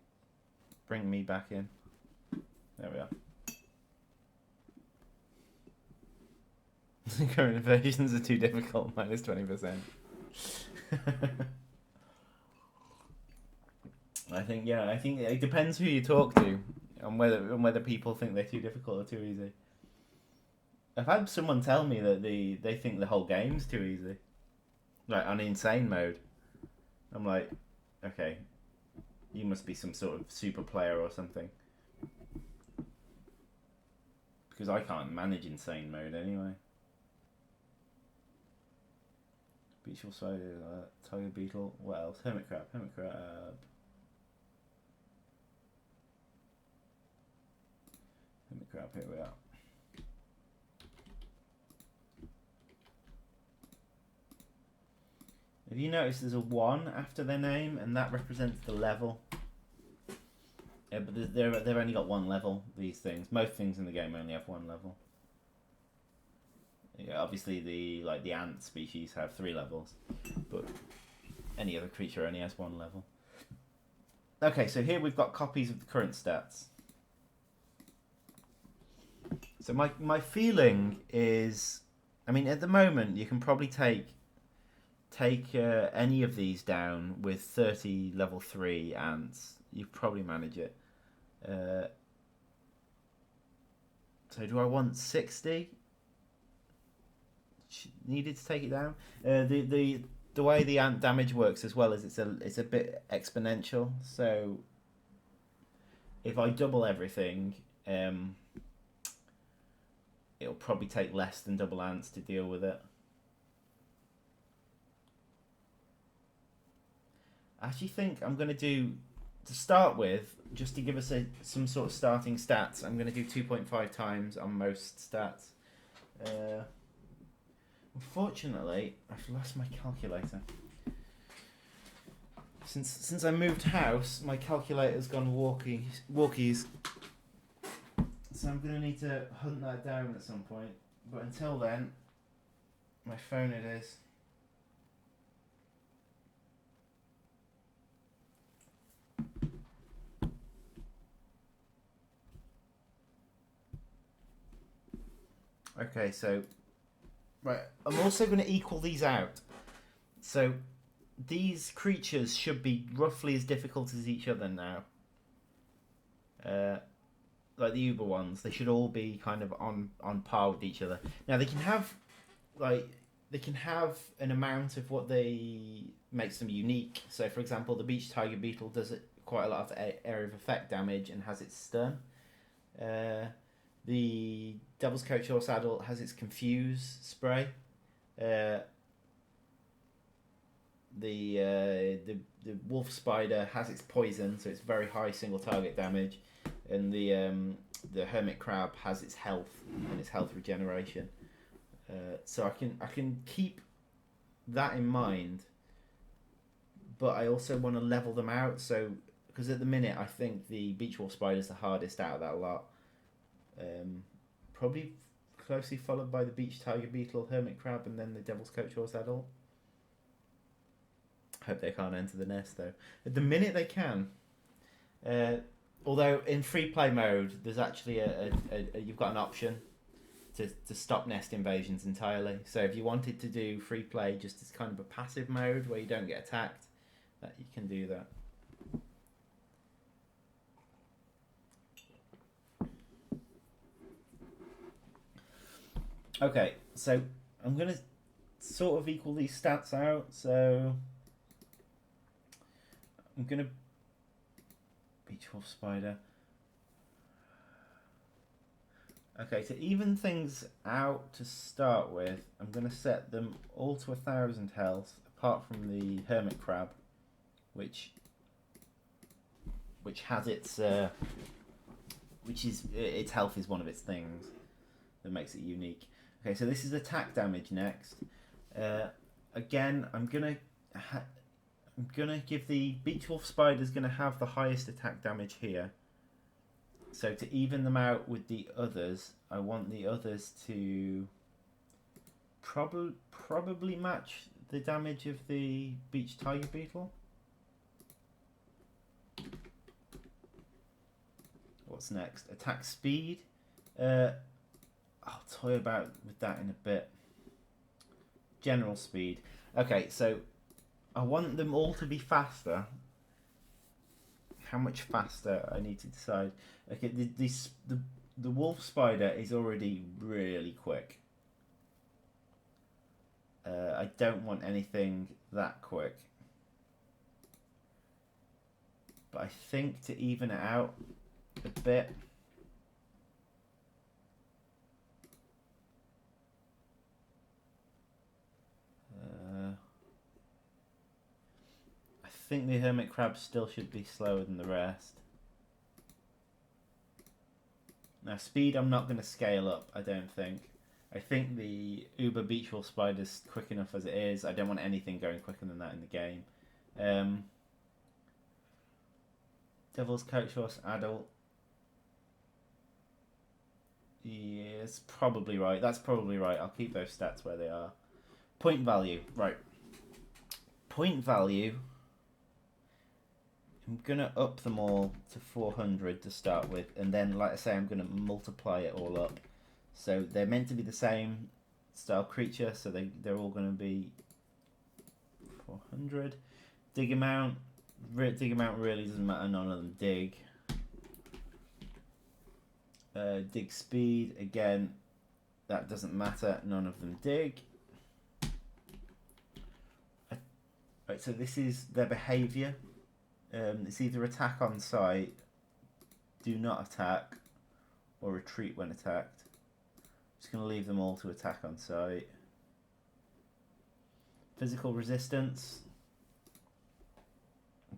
bring me back in. There we are. Current versions are too difficult, minus 20%. I think it depends who you talk to on whether people think they're too difficult or too easy. I've had someone tell me that they think the whole game's too easy. Like on insane mode. I'm like, okay, you must be some sort of super player or something. Because I can't manage insane mode anyway. Beach Wolf Spider, Tiger Beetle, what else? Hermit Crab. Hermit Crab, here we are. If you notice, there's a 1 after their name, and that represents the level. Yeah, but they've only got 1 level, these things. Most things in the game only have 1 level. Yeah, obviously, the ant species have 3 levels, but any other creature only has 1 level. Okay, so here we've got copies of the current stats. So my feeling is, I mean, at the moment, you can probably take any of these down with 30 level 3 ants. You probably manage it. So do I want 60? Needed to take it down. The way the ant damage works as well is it's a bit exponential. So if I double everything, it'll probably take less than double ants to deal with it. I actually think I'm going to do, to start with, just to give us some sort of starting stats, I'm going to do 2.5 times on most stats. Unfortunately, I've lost my calculator. Since I moved house, my calculator's gone walkies. So I'm going to need to hunt that down at some point. But until then, my phone it is. Okay, so right, I'm also going to equal these out. So these creatures should be roughly as difficult as each other now. Like the Uber ones, they should all be kind of on par with each other. Now they can have like they can have an amount of what they makes them unique. So, for example, the beach tiger beetle does quite a lot of area of effect damage and has its stun. The devil's coach horse adult has its confuse spray. The wolf spider has its poison, so it's very high single target damage, and the hermit crab has its health and its health regeneration. So I can keep that in mind, but I also want to level them out. So because at the minute I think the beach wolf spider is the hardest out of that lot. Probably closely followed by the beach tiger beetle, hermit crab, and then the devil's coach horse adult. Hope they can't enter the nest though. At the minute they can. Although in free play mode, there's actually you've got an option to stop nest invasions entirely. So if you wanted to do free play just as kind of a passive mode where you don't get attacked, that you can do that. Okay, so I'm gonna sort of equal these stats out. So I'm gonna beach wolf spider. Okay, to even things out to start with, I'm going to set them all to 1,000 health, apart from the hermit crab, which has its its health is one of its things that makes it unique. Okay, so this is attack damage next. Again, I'm gonna give the beach wolf spider's gonna have the highest attack damage here. So to even them out with the others, I want the others to probably match the damage of the beach tiger beetle. What's next? Attack speed. I'll toy about with that in a bit. General speed. Okay, so I want them all to be faster. How much faster I need to decide. Okay, the wolf spider is already really quick. I don't want anything that quick. But I think to even it out a bit, I think the hermit crab still should be slower than the rest. Now speed I'm not going to scale up, I don't think. I think the Uber Beach Wolf Spider's quick enough as it is. I don't want anything going quicker than that in the game. Devil's Coach Horse Adult. Yes, probably right. That's probably right. I'll keep those stats where they are. Point value. Right. Point value. I'm going to up them all to 400 to start with. And then, like I say, I'm going to multiply it all up. So they're meant to be the same style creature. So they're all going to be 400. Dig amount. Dig amount really doesn't matter. None of them dig. Dig speed. Again, that doesn't matter. None of them dig. Right, so this is their behaviour. It's either attack on sight, do not attack, or retreat when attacked. I'm just going to leave them all to attack on sight. Physical resistance.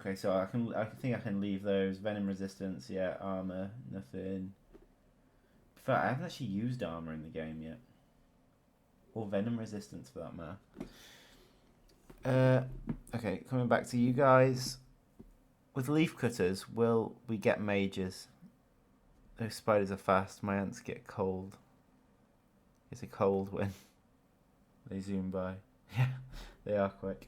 Okay, so I think I can leave those. Venom resistance, yeah. Armor, nothing. In fact, I haven't actually used armor in the game yet, or venom resistance for that matter. Okay, coming back to you guys. With leaf cutters, will we get mages? Those spiders are fast. My ants get cold. It's a cold when they zoom by. Yeah, they are quick.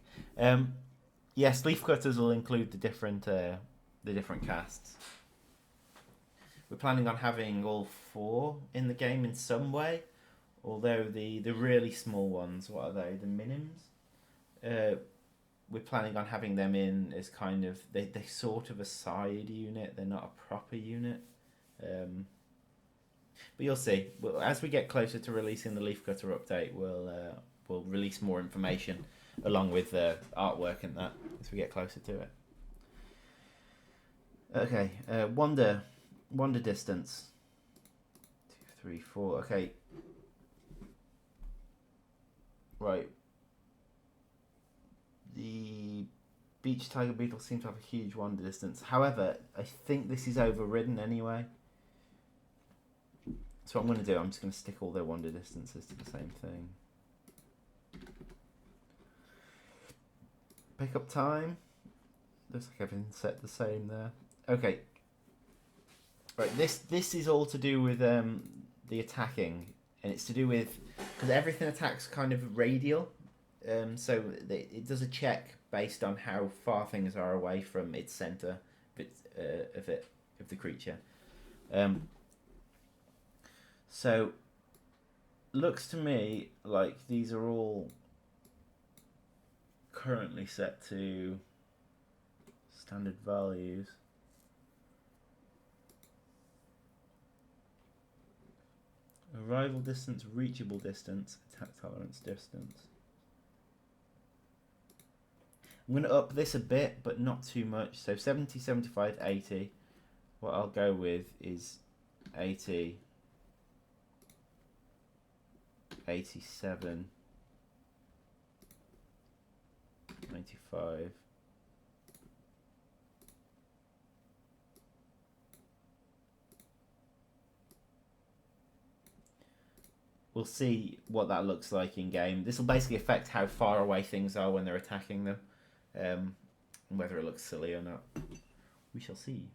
Yes, leaf cutters will include the different casts. We're planning on having all 4 in the game in some way. Although the really small ones, what are they? The minims? We're planning on having them in as kind of they sort of a side unit. They're not a proper unit, but you'll see. As we get closer to releasing the leaf cutter update, we'll we'll release more information along with the artwork and that as we get closer to it. Okay, wander distance. 2, 3, 4. Okay. Right. The beach tiger beetle seems to have a huge wander distance. However, I think this is overridden anyway. So what I'm going to do, I'm just going to stick all their wander distances to the same thing. Pick up time. Looks like everything's set the same there. Okay. Right, this is all to do with the attacking, and it's to do with because everything attacks kind of radial, so it does a check based on how far things are away from its center of the creature. So looks to me like these are all currently set to standard values. Arrival distance, reachable distance, attack tolerance distance. I'm going to up this a bit, but not too much. So 70, 75, 80. What I'll go with is 80, 87, 95. We'll see what that looks like in game. This will basically affect how far away things are when they're attacking them, and whether it looks silly or not. We shall see.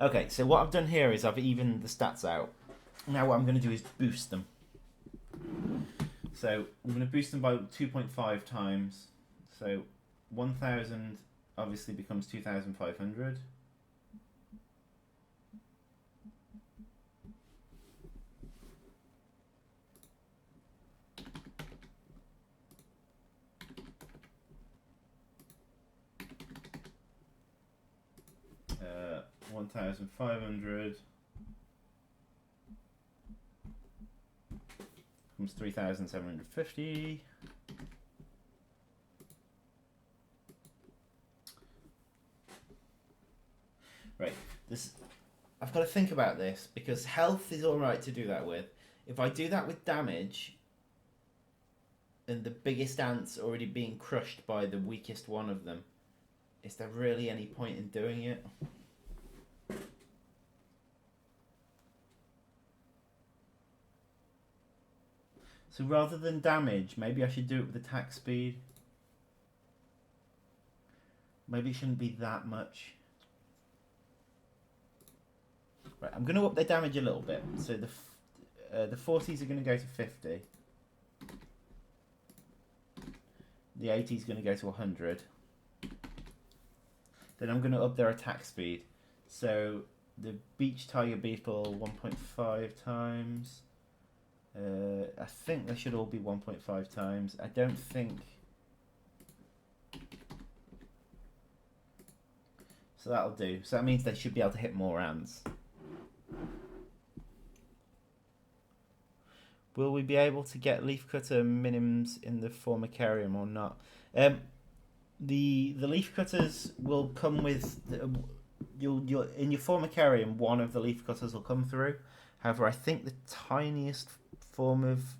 Okay, so what I've done here is I've evened the stats out. Now what I'm going to do is boost them. So I'm going to boost them by 2.5 times. So 1,000 obviously becomes 2,500. Uh, 1,500 becomes 3,750. Right, I've got to think about this because health is alright to do that with. If I do that with damage and the biggest ant's already being crushed by the weakest one of them, is there really any point in doing it? So rather than damage, maybe I should do it with attack speed. Maybe it shouldn't be that much. Right, I'm going to up their damage a little bit. So the 40s are going to go to 50. The 80s are going to go to 100. Then I'm going to up their attack speed. So the beach tiger beetle 1.5 times. I think they should all be 1.5 times. I don't think. So that'll do. So that means they should be able to hit more ants. Will we be able to get leafcutter minims in the formicarium or not? The leafcutters will come with you'll in your formicarium. One of the leafcutters will come through. However, I think the tiniest form of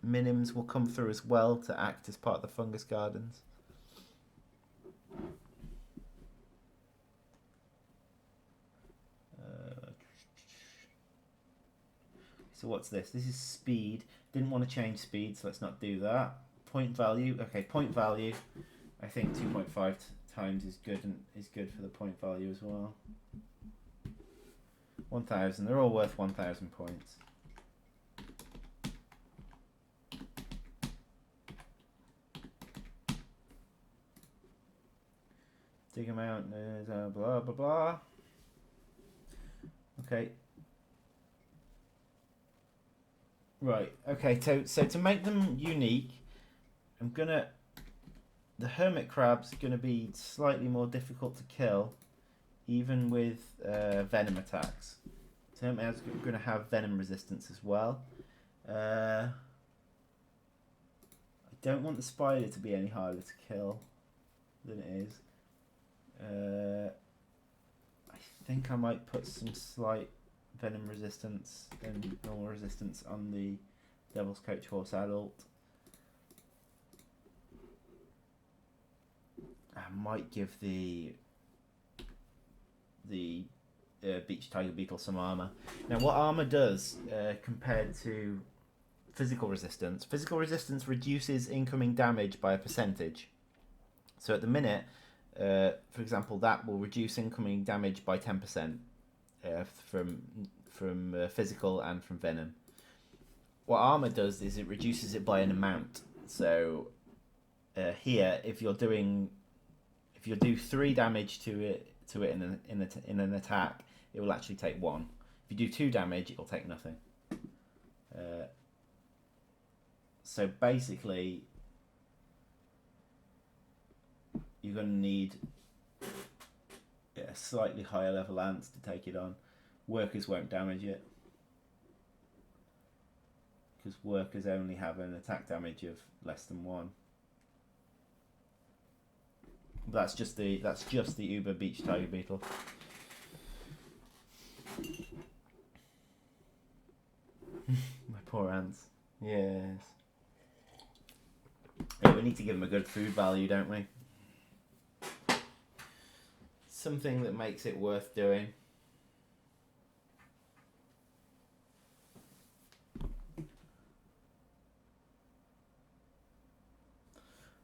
minims will come through as well to act as part of the fungus gardens. So what's this? This is speed. Didn't want to change speed, so let's not do that. Point value. Okay, point value. I think 2.5 times is good and is good for the point value as well. 1,000. They're all worth 1,000 points. Dig them out. Blah blah blah. Okay. Right, okay, so to make them unique, the hermit crab's gonna be slightly more difficult to kill, even with venom attacks. So I'm going to have venom resistance as well. I don't want the spider to be any harder to kill than it is. I think I might put some slight venom resistance and normal resistance on the Devil's Coach Horse adult. I might give the beach tiger beetle some armor. Now, what armor does compared to physical resistance? Physical resistance reduces incoming damage by a percentage. So at the minute, for example, that will reduce incoming damage by 10% from physical and from venom. What armor does is it reduces it by an amount. So here, if you do 3 damage to it in an attack, it will actually take 1. If you do 2 damage, it will take nothing. So basically, you're going to need a slightly higher level ants to take it on. Workers won't damage it, because workers only have an attack damage of less than 1. That's just the Uber Beach Tiger Beetle. My poor ants. Yes. Yeah, we need to give them a good food value, don't we? Something that makes it worth doing.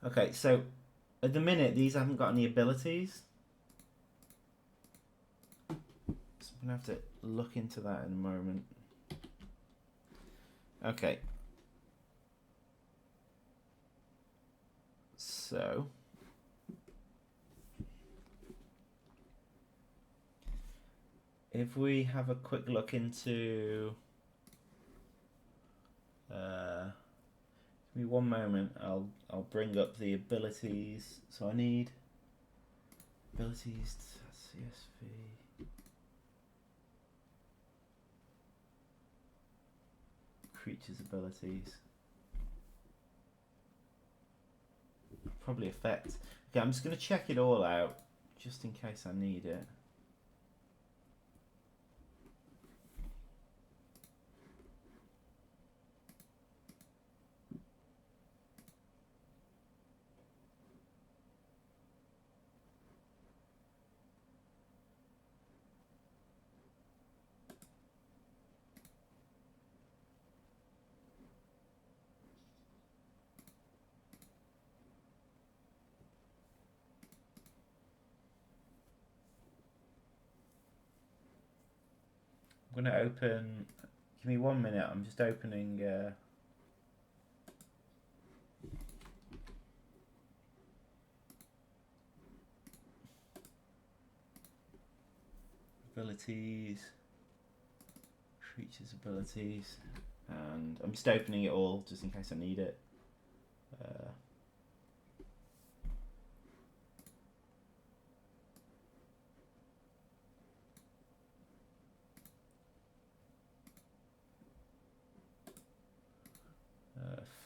Okay, so at the minute these haven't got any abilities. So I'm going to have to look into that in a moment. Okay. So if we have a quick look into give me one moment, I'll bring up the abilities. So I need abilities CSV, creatures abilities, probably effects. Okay, I'm just going to check it all out just in case I need it. I'm going to open, give me 1 minute, I'm just opening abilities, creatures abilities, and I'm just opening it all just in case I need it.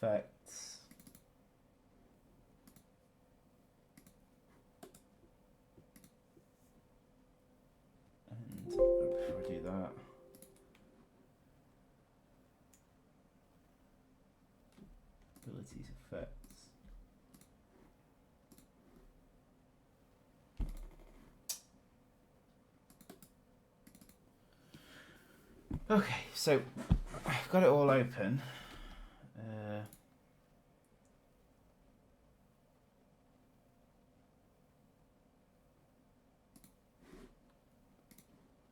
Effects. And before I do that, abilities, effects. Okay, so I've got it all open.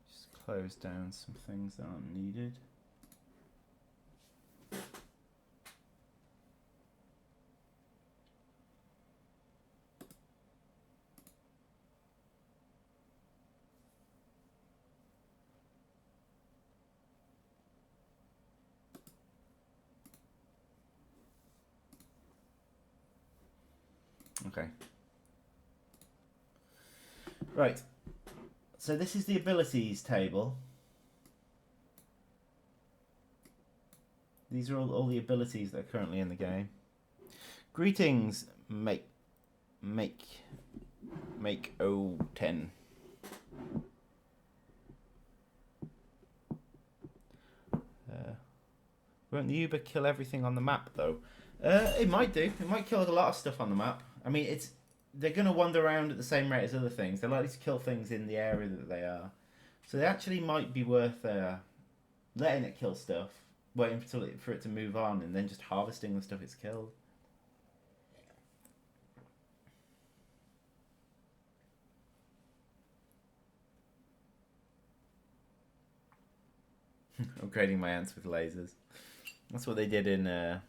Just close down some things that aren't needed. Okay. Right. So this is the abilities table. These are all the abilities that are currently in the game. Greetings, make 010. Won't the Uber kill everything on the map though? It might do. It might kill a lot of stuff on the map. I mean, they're gonna wander around at the same rate as other things. They're likely to kill things in the area that they are, so they actually might be worth letting it kill stuff, waiting for it to move on, and then just harvesting the stuff it's killed. Upgrading my ants with lasers. That's what they did in no,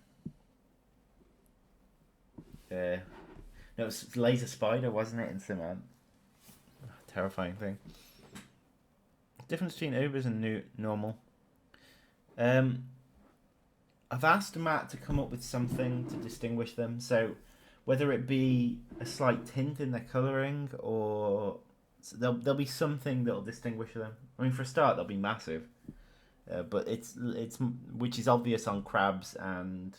it was laser spider, wasn't it, in Simant? Terrifying thing. Difference between Ubers and normal. I've asked Matt to come up with something to distinguish them. So whether it be a slight tint in their colouring, or there'll be something that'll distinguish them. I mean, for a start, they'll be massive. But it's which is obvious on crabs and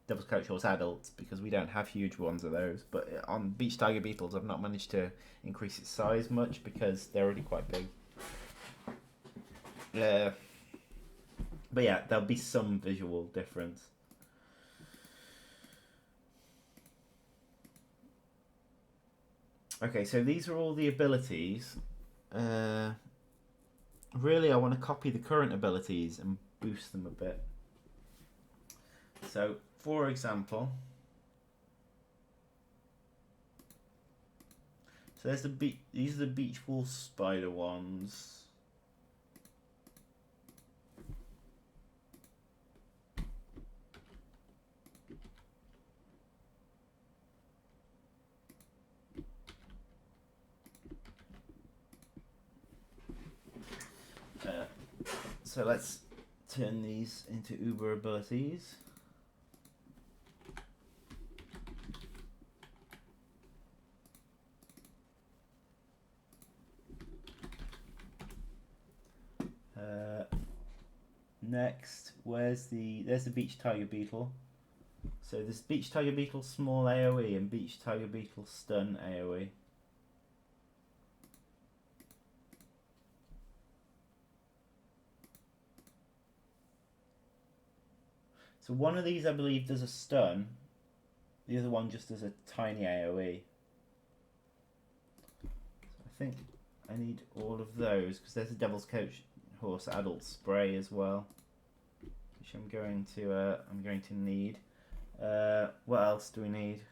devil's coach horse adults, because we don't have huge ones of those. But on beach tiger beetles, I've not managed to increase its size much because they're already quite big. But yeah, there'll be some visual difference. Okay, so these are all the abilities. Really, I want to copy the current abilities and boost them a bit. So, for example, so there's these are the beach wolf spider ones. So let's turn these into Uber abilities. Next, there's the beach tiger beetle. So there's beach tiger beetle small AoE and beach tiger beetle stun AoE. So one of these, I believe, does a stun. The other one just does a tiny AoE. So I think I need all of those, because there's a Devil's Coach Horse adult spray as well, which I'm going to need. What else do we need?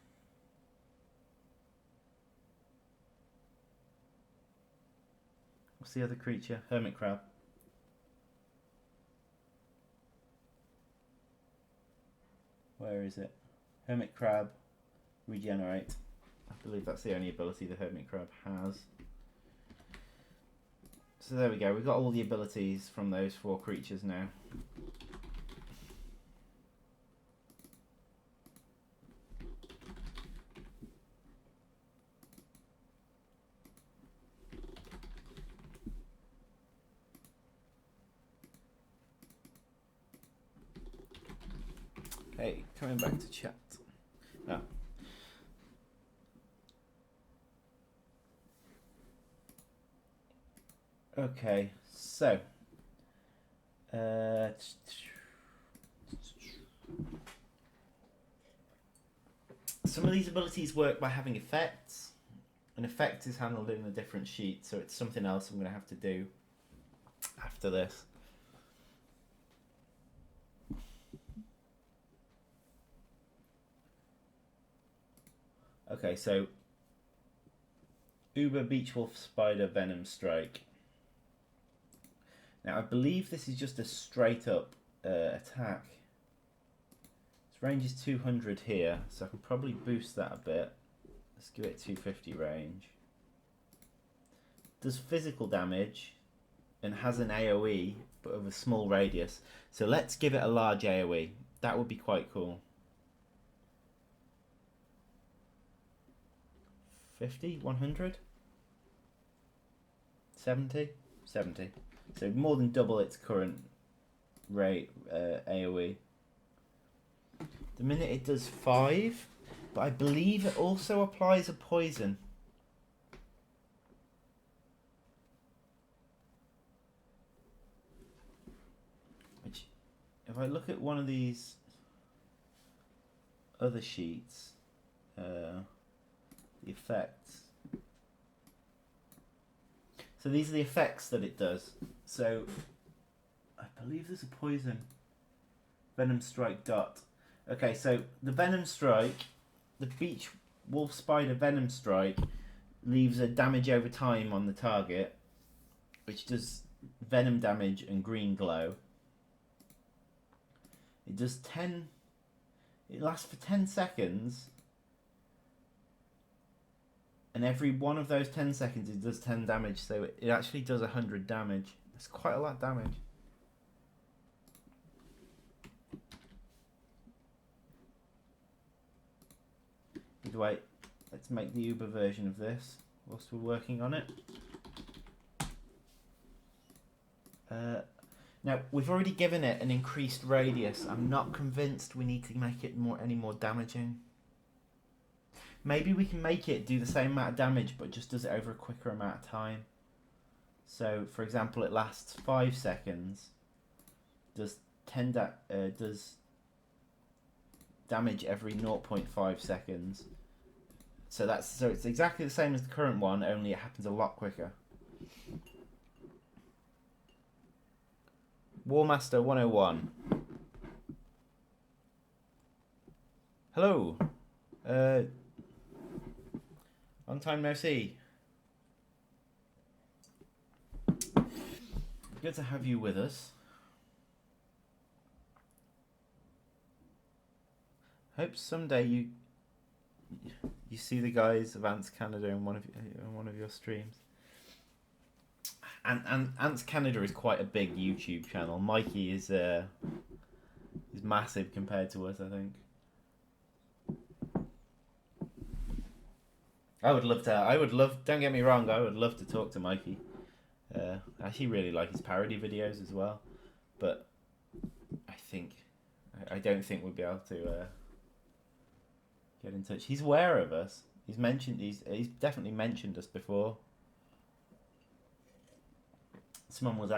What's the other creature? Hermit crab. Where is it? Hermit crab, regenerate. I believe that's the only ability the hermit crab has. So there we go. We've got all the abilities from those 4 creatures now. Okay, coming back to chat. Ah. Okay, so some of these abilities work by having effects. An effect is handled in a different sheet, so it's something else I'm going to have to do after this. Okay, so Uber Beach Wolf Spider Venom Strike. Now I believe this is just a straight up attack. Its range is 200 here, so I can probably boost that a bit. Let's give it 250 range. Does physical damage and has an AoE, but of a small radius. So let's give it a large AoE. That would be quite cool. 50, 100, 70, 70. So more than double its current rate AoE. The minute it does 5, but I believe it also applies a poison. Which, if I look at one of these other sheets, the effects. So these are the effects that it does. So I believe there's a poison. Venom Strike dot. Okay, so the Venom Strike, the Beach Wolf Spider Venom Strike leaves a damage over time on the target, which does venom damage and green glow. It does 10. It lasts for 10 seconds. And every one of those 10 seconds it does 10 damage, so it actually does 100 damage. It's quite a lot of damage. Wait, let's make the Uber version of this whilst we're working on it. Now, we've already given it an increased radius. I'm not convinced we need to make it any more damaging. Maybe we can make it do the same amount of damage, but just does it over a quicker amount of time. So, for example, it lasts 5 seconds, does damage every 0.5 seconds. So it's exactly the same as the current one, only it happens a lot quicker. Warmaster 101. Hello. Long time no see. Good to have you with us. Hope someday you see the guys of Ants Canada in one of your streams. And Ants Canada is quite a big YouTube channel. Mikey is massive compared to us, I think. Don't get me wrong, I would love to talk to Mikey. I actually really like his parody videos as well, but I don't think we'll be able to get in touch. He's aware of us. He's definitely mentioned us before. Someone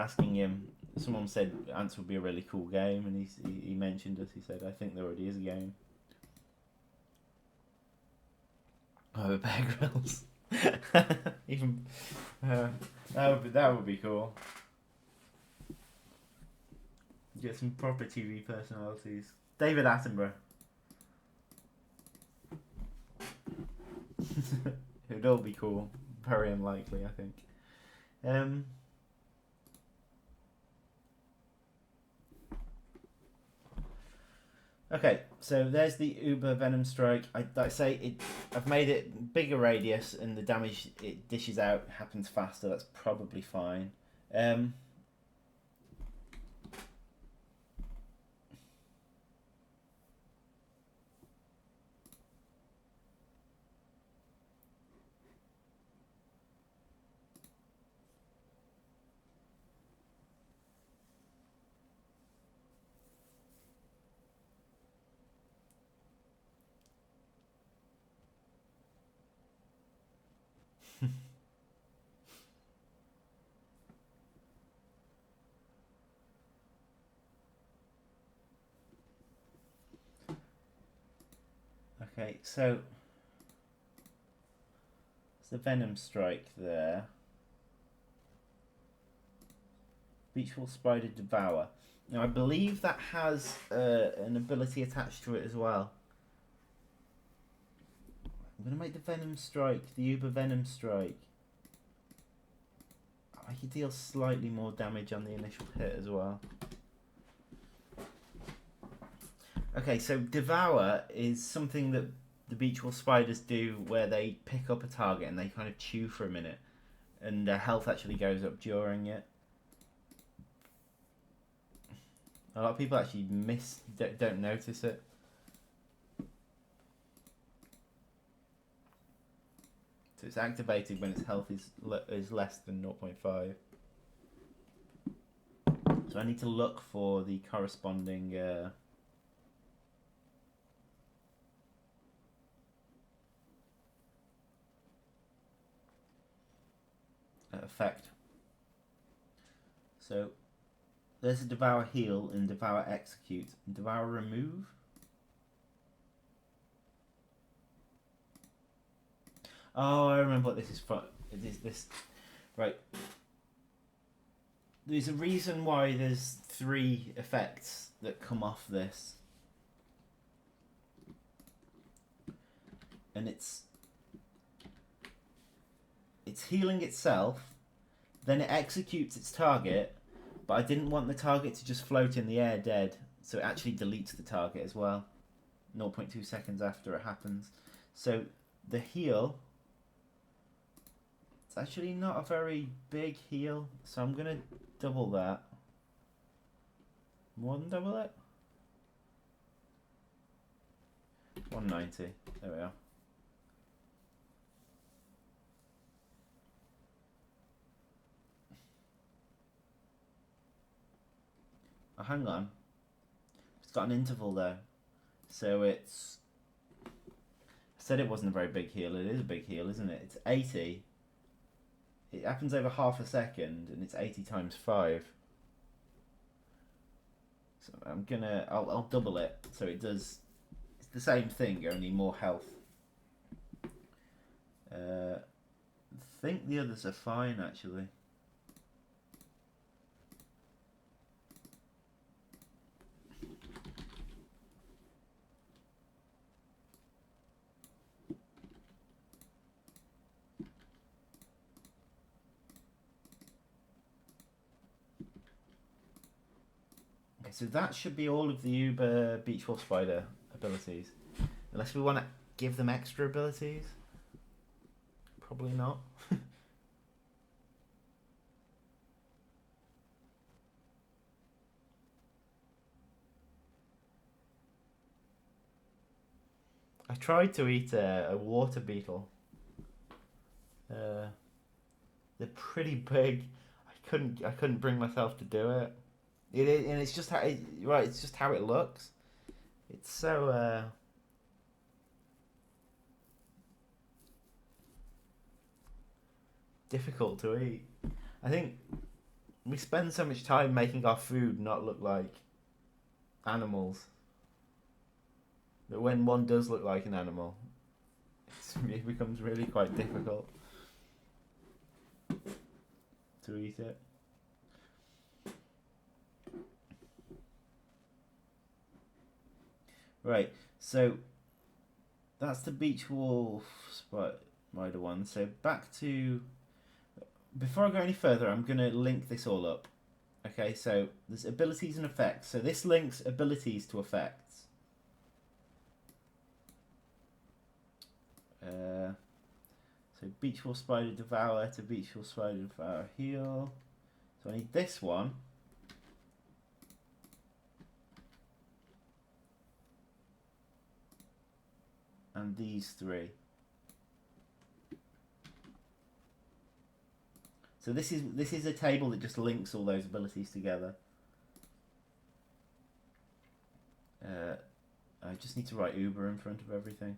said Ants would be a really cool game, and he mentioned us. He said, I think there already is a game. Oh, Bear Grylls. Even that would be cool. Get some proper TV personalities. David Attenborough. It would all be cool. Very unlikely, I think. Okay, so there's the Uber Venom Strike. I've made it bigger radius, and the damage it dishes out happens faster. That's probably fine. Okay, so it's the Venom Strike there. Beachful Spider Devour. Now I believe that has an ability attached to it as well. I'm going to make the Venom Strike, the Uber Venom Strike. I could deal slightly more damage on the initial hit as well. Okay, so Devour is something that the Beachwolf spiders do where they pick up a target and they kind of chew for a minute, and their health actually goes up during it. A lot of people actually don't notice it. So it's activated when its health is less than 0.5. So I need to look for the corresponding effect. So there's a devour heal and devour execute and devour remove. Oh, I remember what this is for. It is this, right? There's a reason why there's 3 effects that come off this, and it's healing itself, then it executes its target, but I didn't want the target to just float in the air dead, so it actually deletes the target as well, 0.2 seconds after it happens. So the heal, it's actually not a very big heal, so I'm going to double that. More than double it? 190, there we are. Oh, hang on. It's got an interval there. So it's... I said it wasn't a very big heal. It is a big heal, isn't it? It's 80. It happens over half a second, and it's 80 times 5. So I'm gonna... I'll double it. So it does... It's the same thing, only more health. I think the others are fine, actually. So that should be all of the Uber Beach Wolf Spider abilities. Unless we want to give them extra abilities. Probably not. I tried to eat a water beetle. They're pretty big. I couldn't bring myself to do it. It is, and it's just how it's just how it looks. It's so difficult to eat. I think we spend so much time making our food not look like animals that when one does look like an animal, it becomes really quite difficult to eat it. Right, so that's the Beach Wolf Spider one. So back to... Before I go any further, I'm going to link this all up. Okay, so there's abilities and effects. So this links abilities to effects. So Beach Wolf Spider Devour to Beach Wolf Spider Devour Heal. So I need this one. And these 3. So this is a table that just links all those abilities together. I just need to write Uber in front of everything.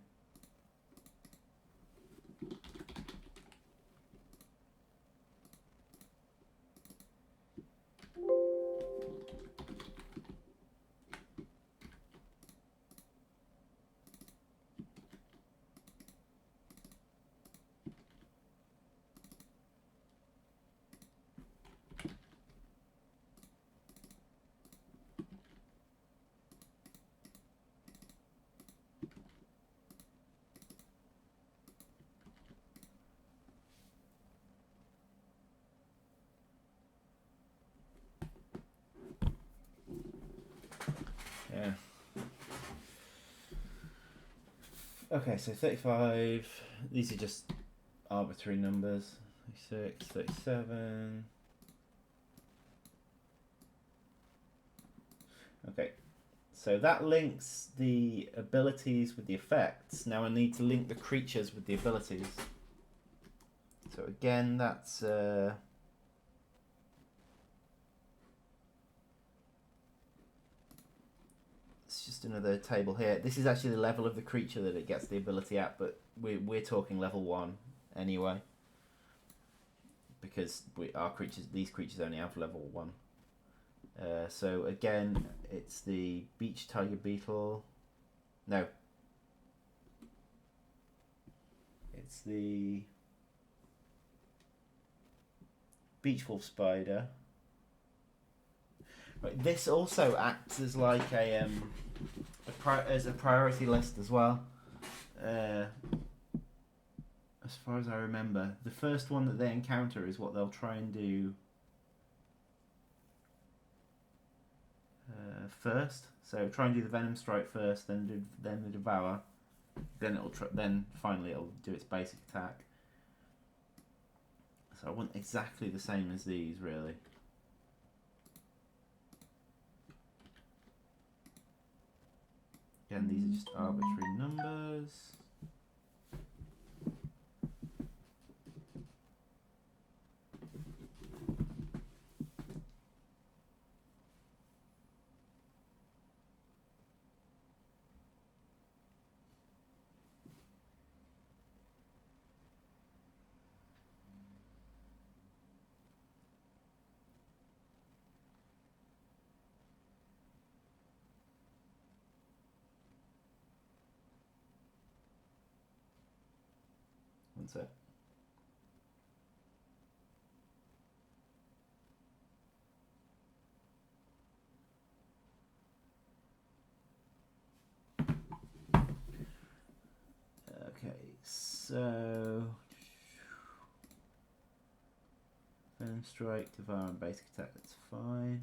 Yeah. Okay, so 35. These are just arbitrary numbers. 36, 37. Okay, so that links the abilities with the effects. Now I need to link the creatures with the abilities. So again, that's just another table here. This is actually the level of the creature that it gets the ability at, but we're talking level 1 anyway, because these creatures only have level 1. So again, it's the beach tiger beetle. No, it's the beach wolf spider. Right, this also acts as like a priority list as well. As far as I remember, the first one that they encounter is what they'll try and do first. So try and do the venom strike first, then the devour. Then finally it'll do its basic attack. So I want exactly the same as these, really. Again, these are just arbitrary numbers. One sec. Okay, so venom strike, devour, and basic attack. That's fine.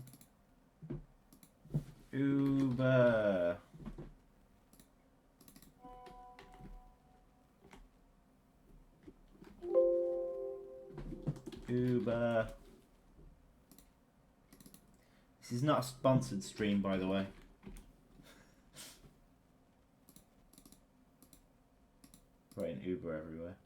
Uber. Uber. This is not a sponsored stream, by the way. Writing Uber everywhere.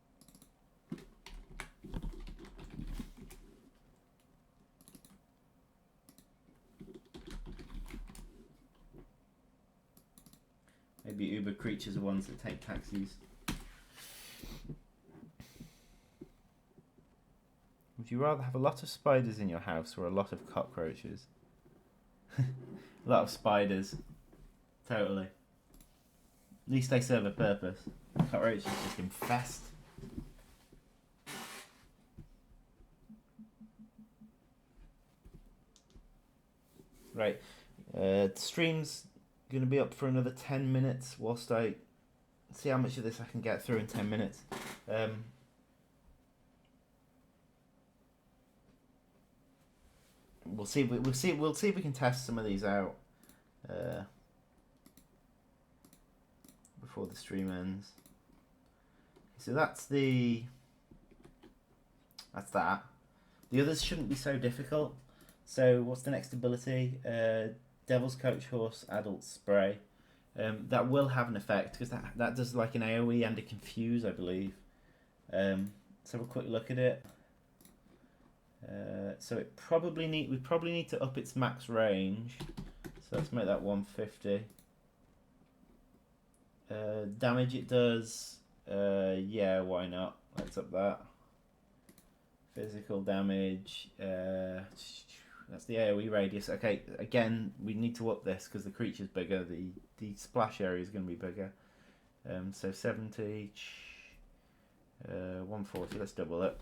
Maybe Uber creatures are ones that take taxis. Would you rather have a lot of spiders in your house or a lot of cockroaches? A lot of spiders. Totally. At least they serve a purpose. Cockroaches just infest. Right. The stream's going to be up for another 10 minutes whilst I see how much of this I can get through in 10 minutes. We'll see if we can test some of these out before the stream ends. So that's that. The others shouldn't be so difficult. So what's the next ability? Devil's Coach Horse Adult Spray. That will have an effect because that does like an AoE and a confuse, I believe. Let's have a quick look at it. So we probably need to up its max range. So let's make that 150. Damage it does. Yeah, why not? Let's up that. Physical damage. That's the AoE radius. Okay, again, we need to up this because the creature's bigger. The splash area is going to be bigger. So 70. 140. Let's double it.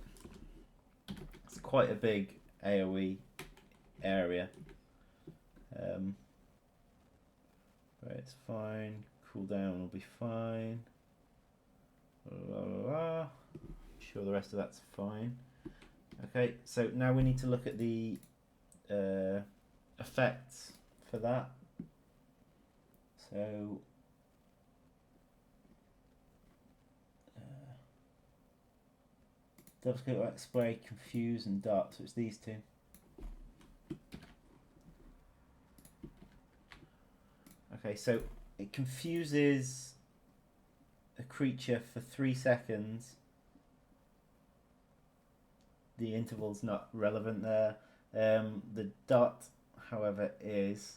It's quite a big AoE area. Right, it's fine. Cooldown will be fine. Sure, the rest of that's fine. Okay, so now we need to look at the effects for that. So Devil's Coat Wax Spray, Confuse, and Dart. So it's these two. Okay, so it confuses a creature for 3 seconds. The interval's not relevant there. The dot, however, is.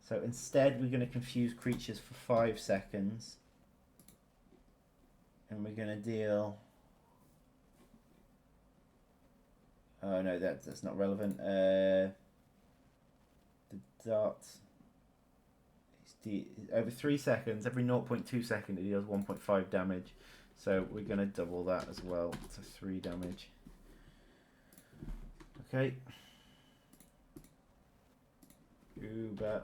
So instead we're going to confuse creatures for 5 seconds. And we're going to deal... Oh no, that's not relevant. The dot... Over 3 seconds, every 0.2 second it deals 1.5 damage. So we're going to double that as well to 3 damage. Okay. Uber.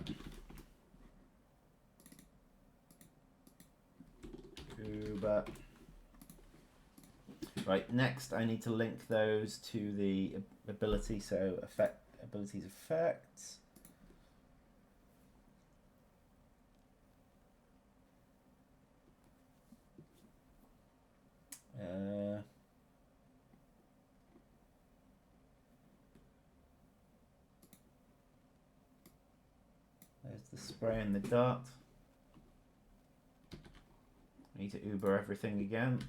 Right, next I need to link those to the ability, so abilities effects. There's the spray and the dart. I need to Uber everything again.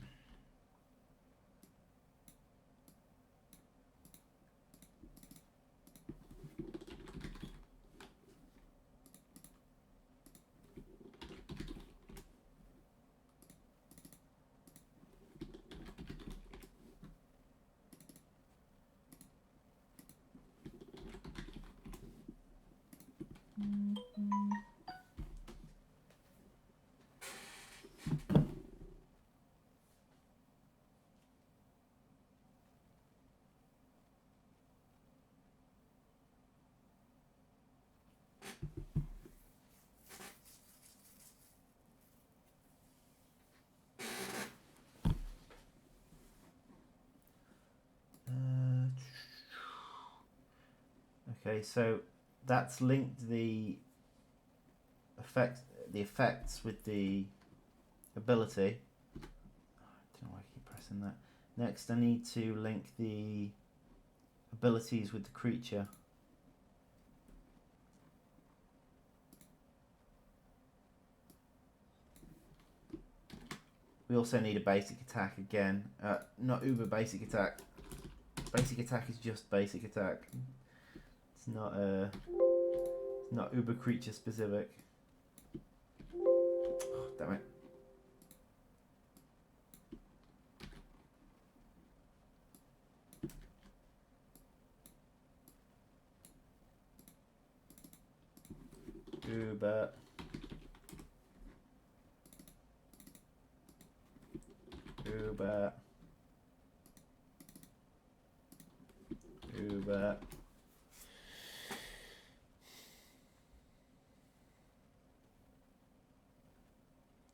Okay, so that's linked the effects with the ability. I don't know why I keep pressing that. Next, I need to link the abilities with the creature. We also need a basic attack again. Not uber basic attack. Basic attack is just basic attack. It's not uber creature specific. Oh, damn it. Uber. Uber. Uber.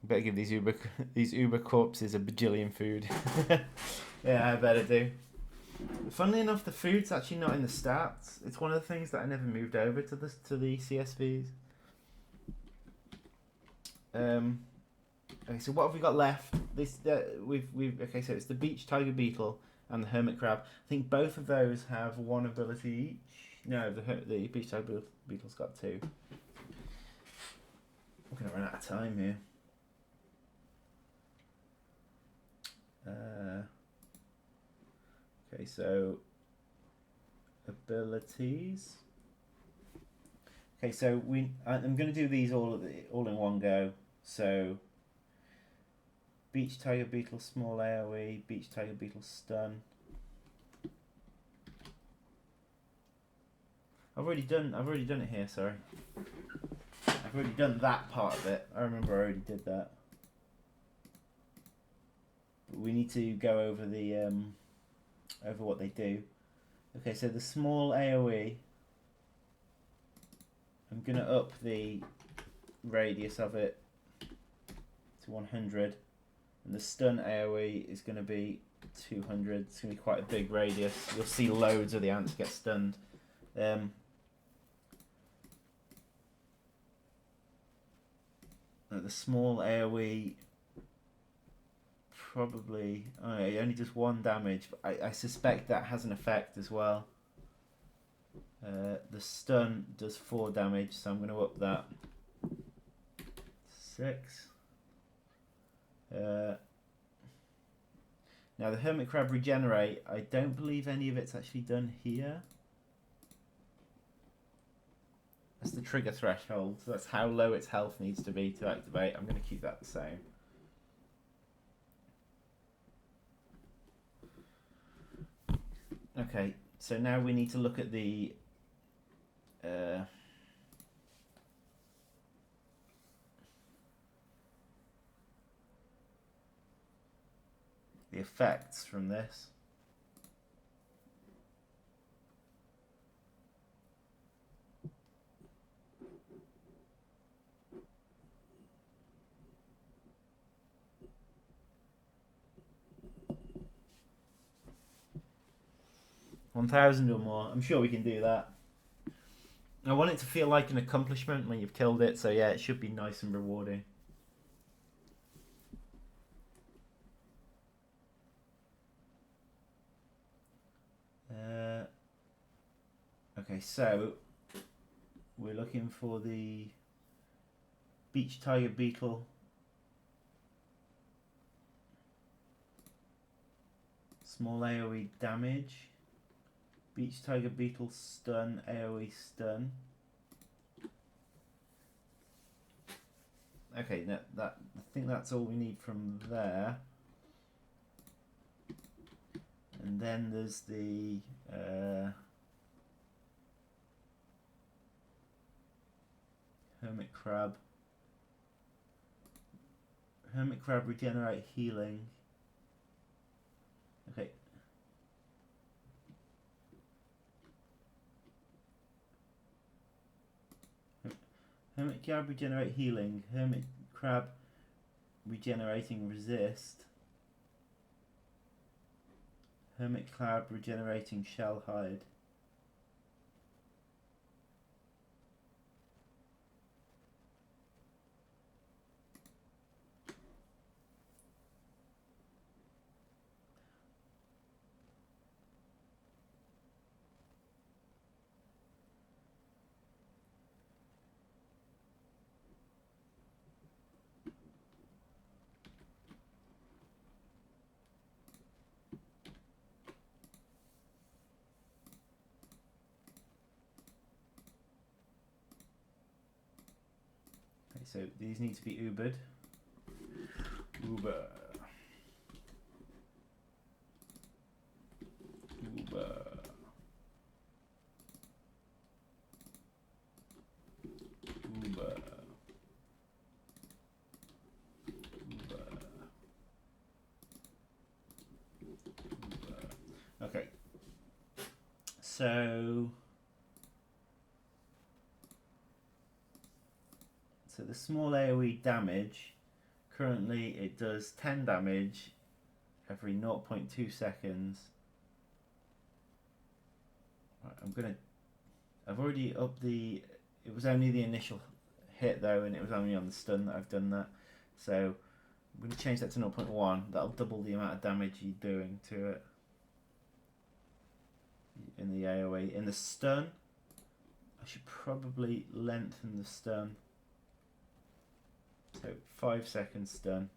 Better give these Uber corpses a bajillion food. Yeah, I better do. Funnily enough, the food's actually not in the stats. It's one of the things that I never moved over to the CSVs. Okay, so what have we got left? Okay, so it's the beach tiger beetle and the hermit crab. I think both of those have 1 ability each. No, the beach tiger beetle's got 2. I'm gonna run out of time here. Okay, so abilities. Okay, so I'm going to do these all in one go. So beach tiger beetle small AoE, beach tiger beetle stun. I've already done it here. Sorry, I've already done that part of it. I remember I already did that. But we need to go over the over what they do. Okay, so the small AoE, I'm going to up the radius of it to 100, and the stun AoE is going to be 200. It's going to be quite a big radius. You'll see loads of the ants get stunned. The small AoE probably it only does 1 damage, but I suspect that has an effect as well. The stun does 4 damage, so I'm going to up that 6. Now the hermit crab regenerate, I don't believe any of it's actually done here. That's the trigger threshold. So that's how low its health needs to be to activate. I'm going to keep that the same. Okay, so now we need to look at the effects from this. $1,000 or more. I'm sure we can do that. I want it to feel like an accomplishment when you've killed it, so yeah, it should be nice and rewarding. Okay, so we're looking for the beach tiger beetle. Small AoE damage. Beach tiger beetle stun, AoE stun. Okay, that I think that's all we need from there. And then there's the hermit crab. Hermit crab regenerate healing. Okay. Hermit crab regenerate healing. Hermit crab regenerating resist. Hermit crab regenerating shell hide. So these need to be Ubered. Uber. Uber. Uber. Uber. Uber. Okay. So the small AoE damage, currently it does 10 damage every 0.2 seconds. Right, I've already upped the, it was only the initial hit though, and it was only on the stun that I've done that. So I'm going to change that to 0.1. That'll double the amount of damage you're doing to it in the AoE. In the stun, I should probably lengthen the stun. So 5 seconds stun.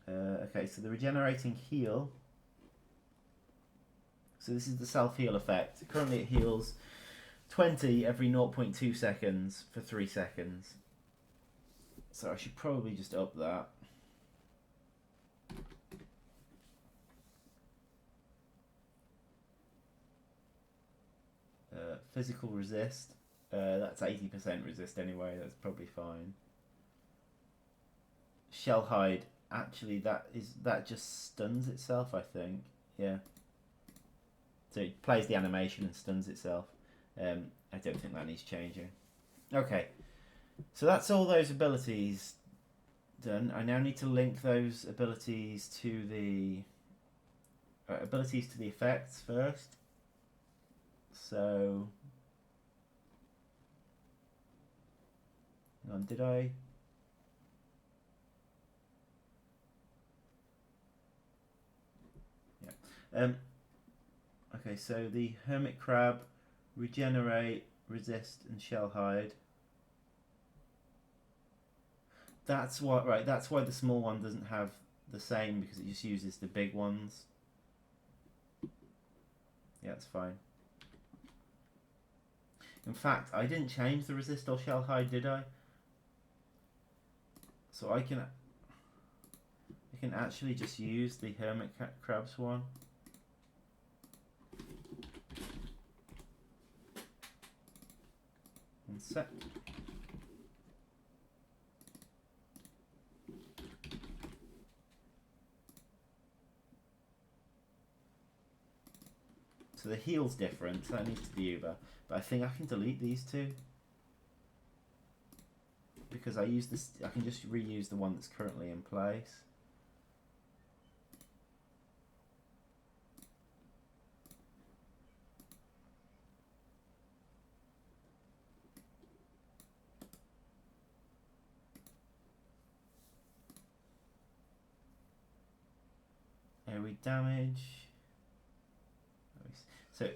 Okay, so the regenerating heal. So this is the self-heal effect. Currently it heals 20 every 0.2 seconds for 3 seconds. So I should probably just up that. Physical resist. That's 80% resist anyway, that's probably fine. Shell hide, actually that just stuns itself, I think. Yeah. So it plays the animation and stuns itself. I don't think that needs changing. Okay. So that's all those abilities done. I now need to link those abilities to the effects first. So hang on, did I? Yeah. Okay, so the hermit crab, regenerate, resist, and shell hide. That's what, right? That's why the small one doesn't have the same, because it just uses the big ones. Yeah, that's fine. In fact, I didn't change the resist or shell hide, did I? So I can actually just use the hermit crabs one. One sec. So the heel's different, so that needs to be Uber. But I think I can delete these two. Because I use this, I can just reuse the one that's currently in place. AoE damage. So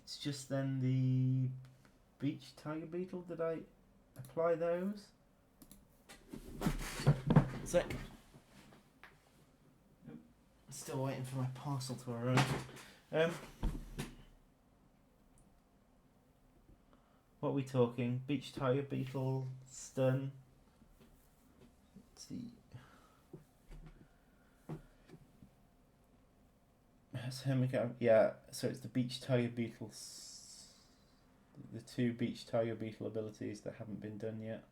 it's just then the beach tiger beetle. Did I apply those? So still waiting for my parcel to arrive. What are we talking? Beach tiger beetle, stun. Let's see. Yeah, so it's the beach tiger beetles, the two beach tiger beetle abilities that haven't been done yet.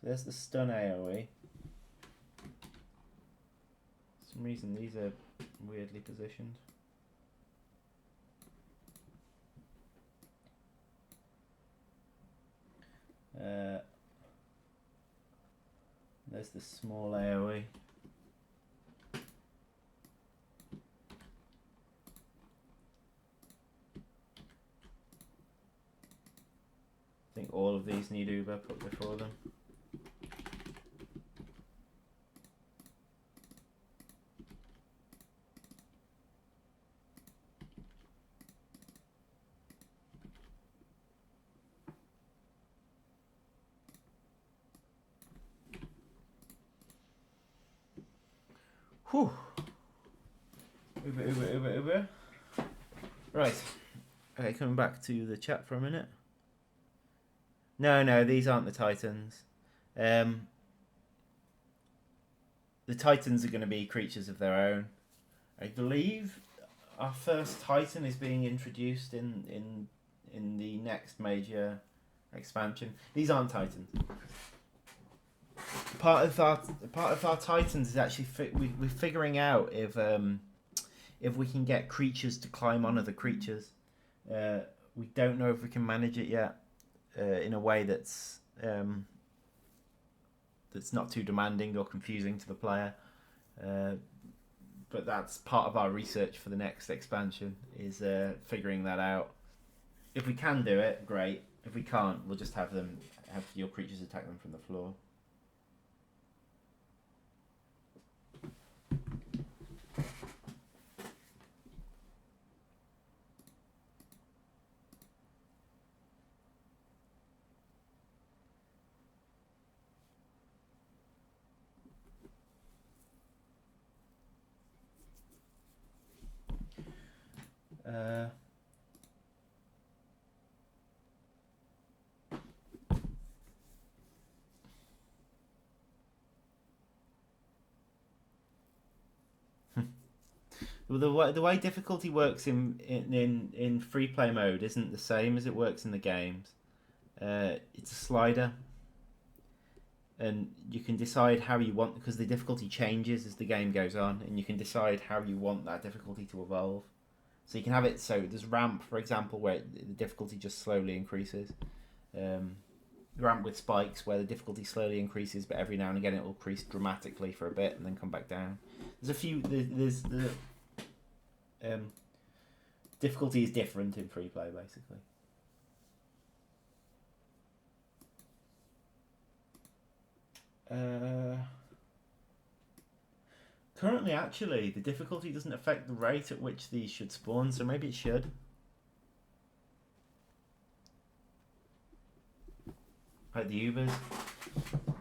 So there's the stun AoE. For some reason these are weirdly positioned. There's the small AoE. I think all of these need Uber put before them. Whew. Uber. Right. Okay, coming back to the chat for a minute. No, these aren't the Titans. The Titans are going to be creatures of their own. I believe our first Titan is being introduced in the next major expansion. These aren't Titans. Part of our Titans is actually we're figuring out if we can get creatures to climb on other creatures. We don't know if we can manage it yet in a way that's not too demanding or confusing to the player. But that's part of our research for the next expansion, is figuring that out. If we can do it, great. If we can't, we'll just have your creatures attack them from the floor. Well, the way difficulty works in free play mode isn't the same as it works in the games. It's a slider, and you can decide how you want, because the difficulty changes as the game goes on, and you can decide how you want that difficulty to evolve. So you can have it so there's ramp, for example, where the difficulty just slowly increases. Ramp with spikes, where the difficulty slowly increases, but every now and again it will increase dramatically for a bit and then come back down. There's a few. There's the difficulty is different in free play, basically. Currently, actually, the difficulty doesn't affect the rate at which these should spawn, so maybe it should. Like the Ubers.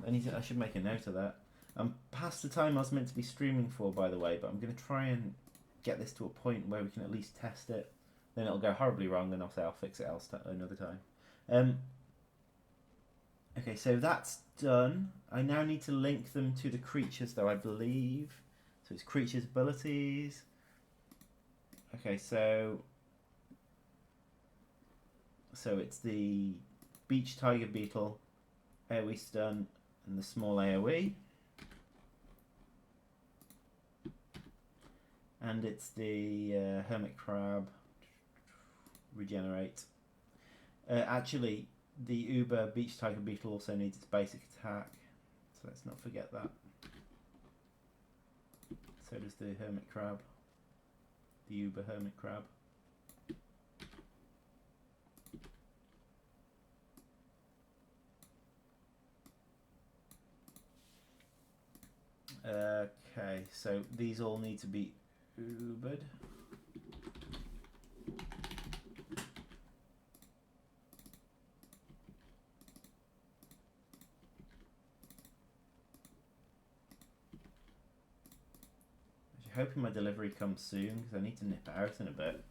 I should make a note of that. I'm past the time I was meant to be streaming for, by the way, but I'm going to try and get this to a point where we can at least test it. Then it'll go horribly wrong, and I'll say I'll fix it another time. Okay, so that's done. I now need to link them to the creatures, though, I believe. So it's creatures' abilities. Okay, so it's the beach tiger beetle, AoE stun, and the small AoE. And it's the hermit crab, regenerate. Actually, the Uber beach tiger beetle also needs its basic attack, so let's not forget that. So does the hermit crab, the Uber hermit crab. Okay, so these all need to be Ubered. I'm hoping my delivery comes soon because I need to nip out in a bit.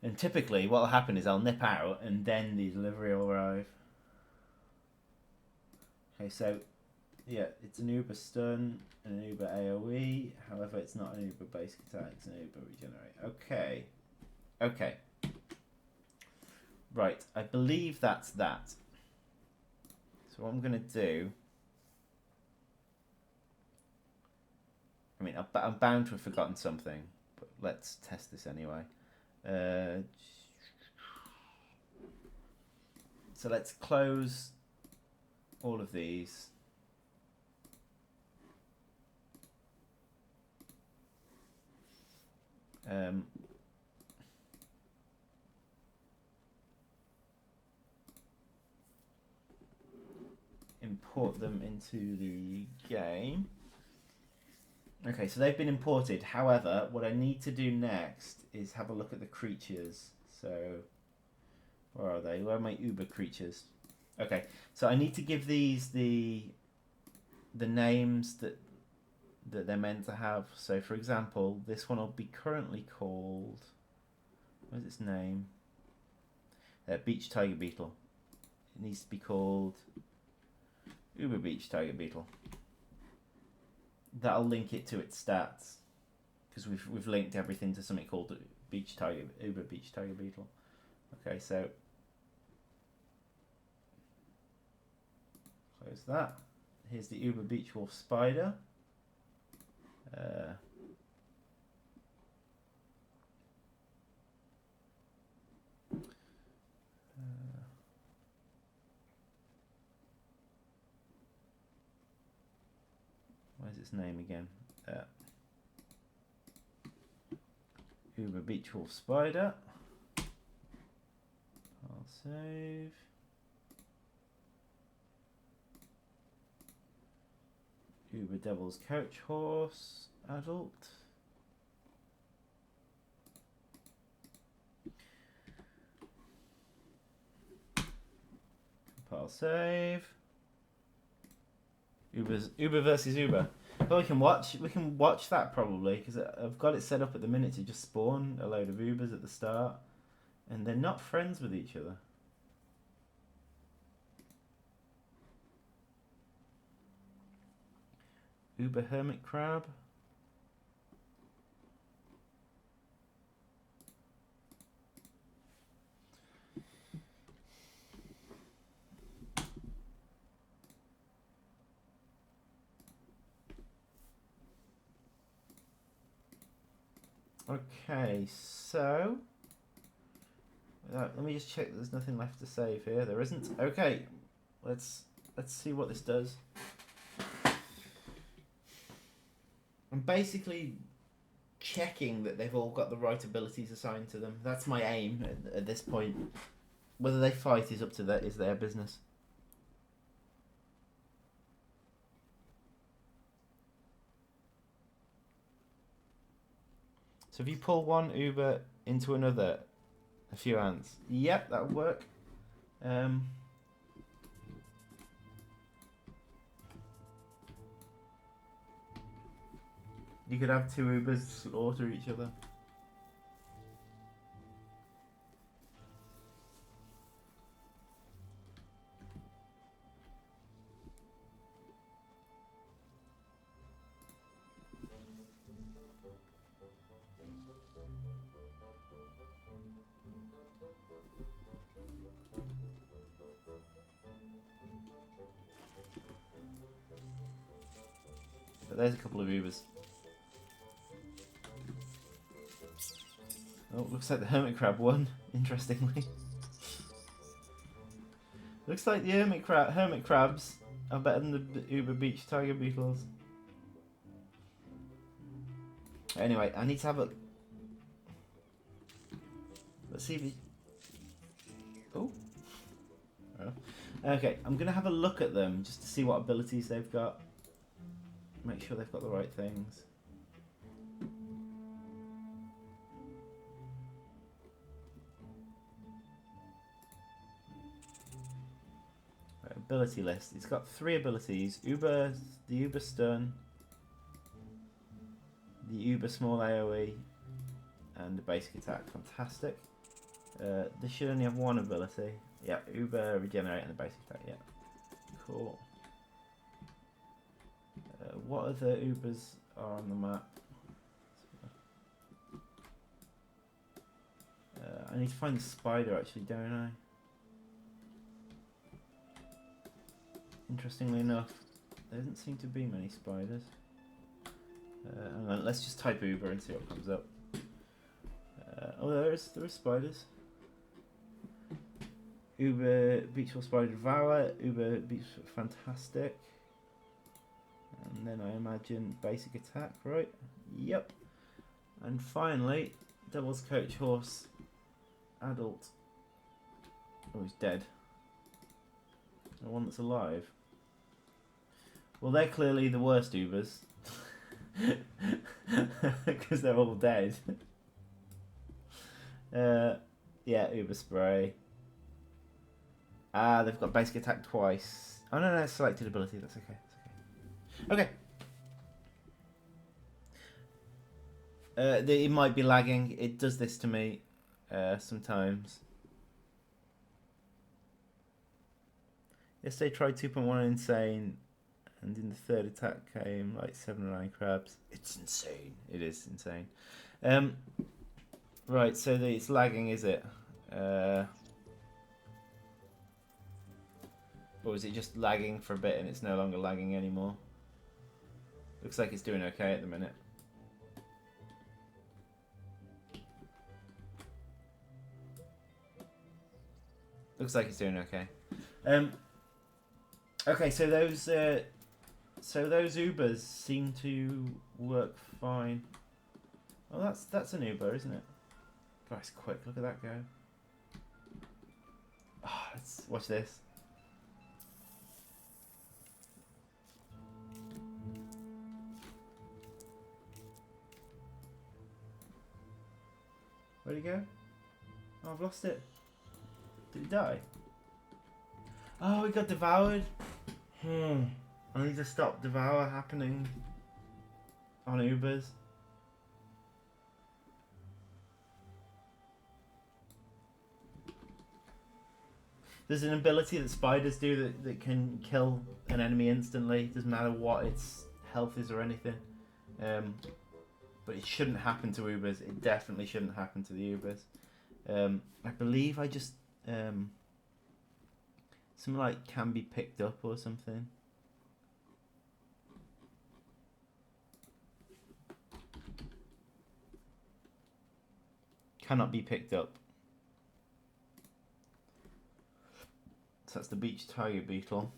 And typically what will happen is I'll nip out and then the delivery will arrive. Okay, so yeah, it's an Uber stun and an Uber AoE. However, it's not an Uber basic attack, it's an Uber regenerate. Okay. Right, I believe that's that. So what I'm going to do... I mean, I'm bound to have forgotten something, but let's test this anyway. So let's close all of these. Import them into the game. Okay, so they've been imported. However, what I need to do next is have a look at the creatures. So, where are they? Where are my Uber creatures? Okay, so I need to give these the names that they're meant to have. So, for example, this one will be currently called... What is its name? Beach Tiger Beetle. It needs to be called Uber Beach Tiger Beetle. That'll link it to its stats because we've linked everything to something called Uber Beach Tiger Beetle. Okay, so close that. Here's the Uber Beach Wolf Spider. Where's its name again? Uber Beach Wolf Spider. I'll save. Uber Devil's Coach Horse Adult. Compile save. Uber versus Uber. Well, we can watch that probably because I've got it set up at the minute to just spawn a load of Ubers at the start, and they're not friends with each other. Uber Hermit Crab. Okay, so let me just check there's nothing left to save here. There isn't. Okay, let's see what this does. I'm basically checking that they've all got the right abilities assigned to them. That's my aim at this point. Whether they fight is up to their business. So if you pull one Uber into another, a few ants. Yep, that'll work. Um, you could have two Ubers slaughter each other. But there's a couple of Ubers. Oh, looks like the hermit crab won, interestingly. Looks like the hermit crabs are better than the Uber beach tiger beetles. Anyway, I need to have a... Let's see if he... Oh. Okay, I'm going to have a look at them just to see what abilities they've got. Make sure they've got the right things. Right, ability list. It's got 3 abilities. The Uber stun, the Uber small AoE, and the basic attack. Fantastic. This should only have 1 ability. Yeah, Uber regenerate and the basic attack. Yeah, cool. What other Ubers are on the map? I need to find the spider actually, don't I? Interestingly enough, there doesn't seem to be many spiders. Hang on, let's just type Uber and see what comes up. Oh, there are spiders. Uber Beachful Spider Devour, Uber Beach Fantastic. And then I imagine basic attack, right? Yep. And finally, Devil's Coach Horse Adult. Oh, he's dead. The one that's alive. Well, they're clearly the worst Ubers. Because they're all dead. Yeah, Uber Spray. Ah, they've got basic attack twice. Oh no, it's selected ability, that's okay. Okay. It might be lagging. It does this to me sometimes. Yesterday tried 2.1 insane, and in the third attack came like 7 or 9 crabs. It's insane. It is insane. Right, so it's lagging, is it? Or is it just lagging for a bit and it's no longer lagging anymore? Looks like it's doing okay at the minute. Looks like it's doing okay. Okay, so those Ubers seem to work fine. Oh, that's an Uber, isn't it? God, it's quick. Look at that go. Oh, let's watch this. Where'd he go? Oh, I've lost it. Did he die? Oh, he got devoured. I need to stop devour happening on Ubers. There's an ability that spiders do that can kill an enemy instantly. Doesn't matter what its health is or anything. But it shouldn't happen to Ubers. It definitely shouldn't happen to the Ubers. I believe I just... something like can be picked up or something. Cannot be picked up. So that's the beach tiger beetle.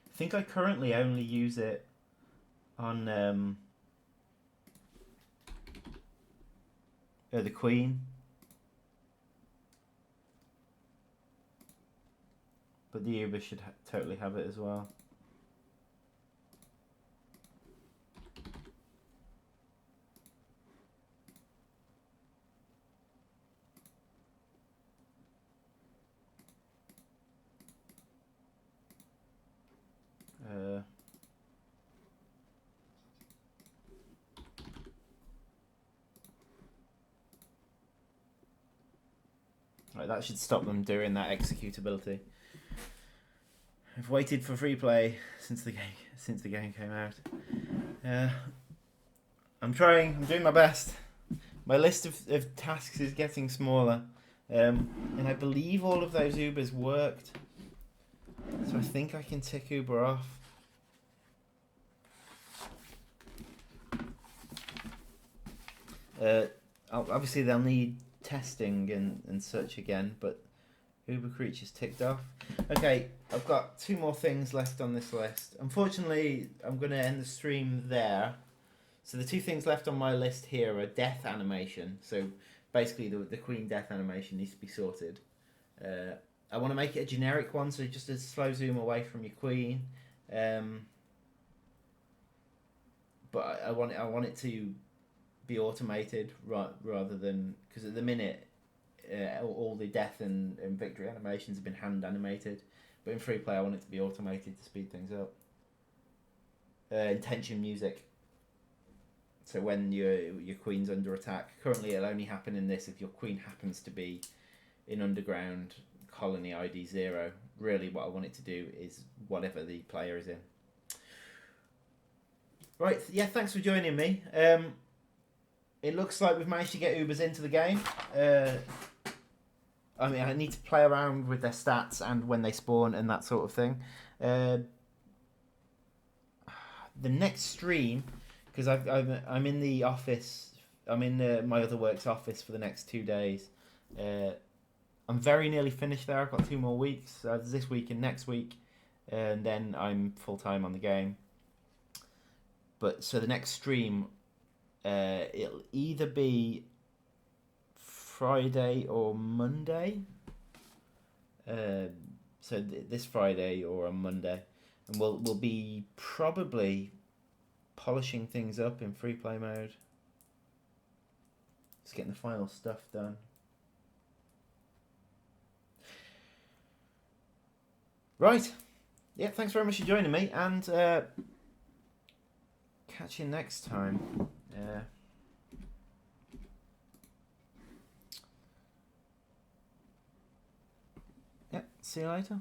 I think I currently only use it on the queen. But the Uber should totally have it as well. Right, that should stop them doing that executability. I've waited for free play since the game came out. I'm trying. I'm doing my best. My list of tasks is getting smaller, and I believe all of those Ubers worked. So I think I can tick Uber off. Obviously they'll need testing and such again, but Uber creatures ticked off. Okay, I've got 2 more things left on this list. Unfortunately, I'm going to end the stream there. So the 2 things left on my list here are death animation. So basically the Queen death animation needs to be sorted. I want to make it a generic one, so just a slow zoom away from your Queen. But I want it to be automated rather than, because at the minute all the death and victory animations have been hand animated, but in free play I want it to be automated to speed things up. Intention music, so when your Queen's under attack, currently it'll only happen in this if your Queen happens to be in Underground colony ID 0. Really what I want it to do is whatever the player is in. Right, yeah, thanks for joining me. It looks like we've managed to get Ubers into the game. I mean, I need to play around with their stats and when they spawn and that sort of thing. The next stream, because I'm in the office, I'm in my other work's office for the next 2 days. I'm very nearly finished there. I've got 2 more weeks, this week and next week, and then I'm full time on the game. But so the next stream, it'll either be Friday or Monday. So this Friday or on Monday, and we'll be probably polishing things up in free play mode. Just getting the final stuff done. Right. Yeah, thanks very much for joining me, and catch you next time. Yeah, see you later.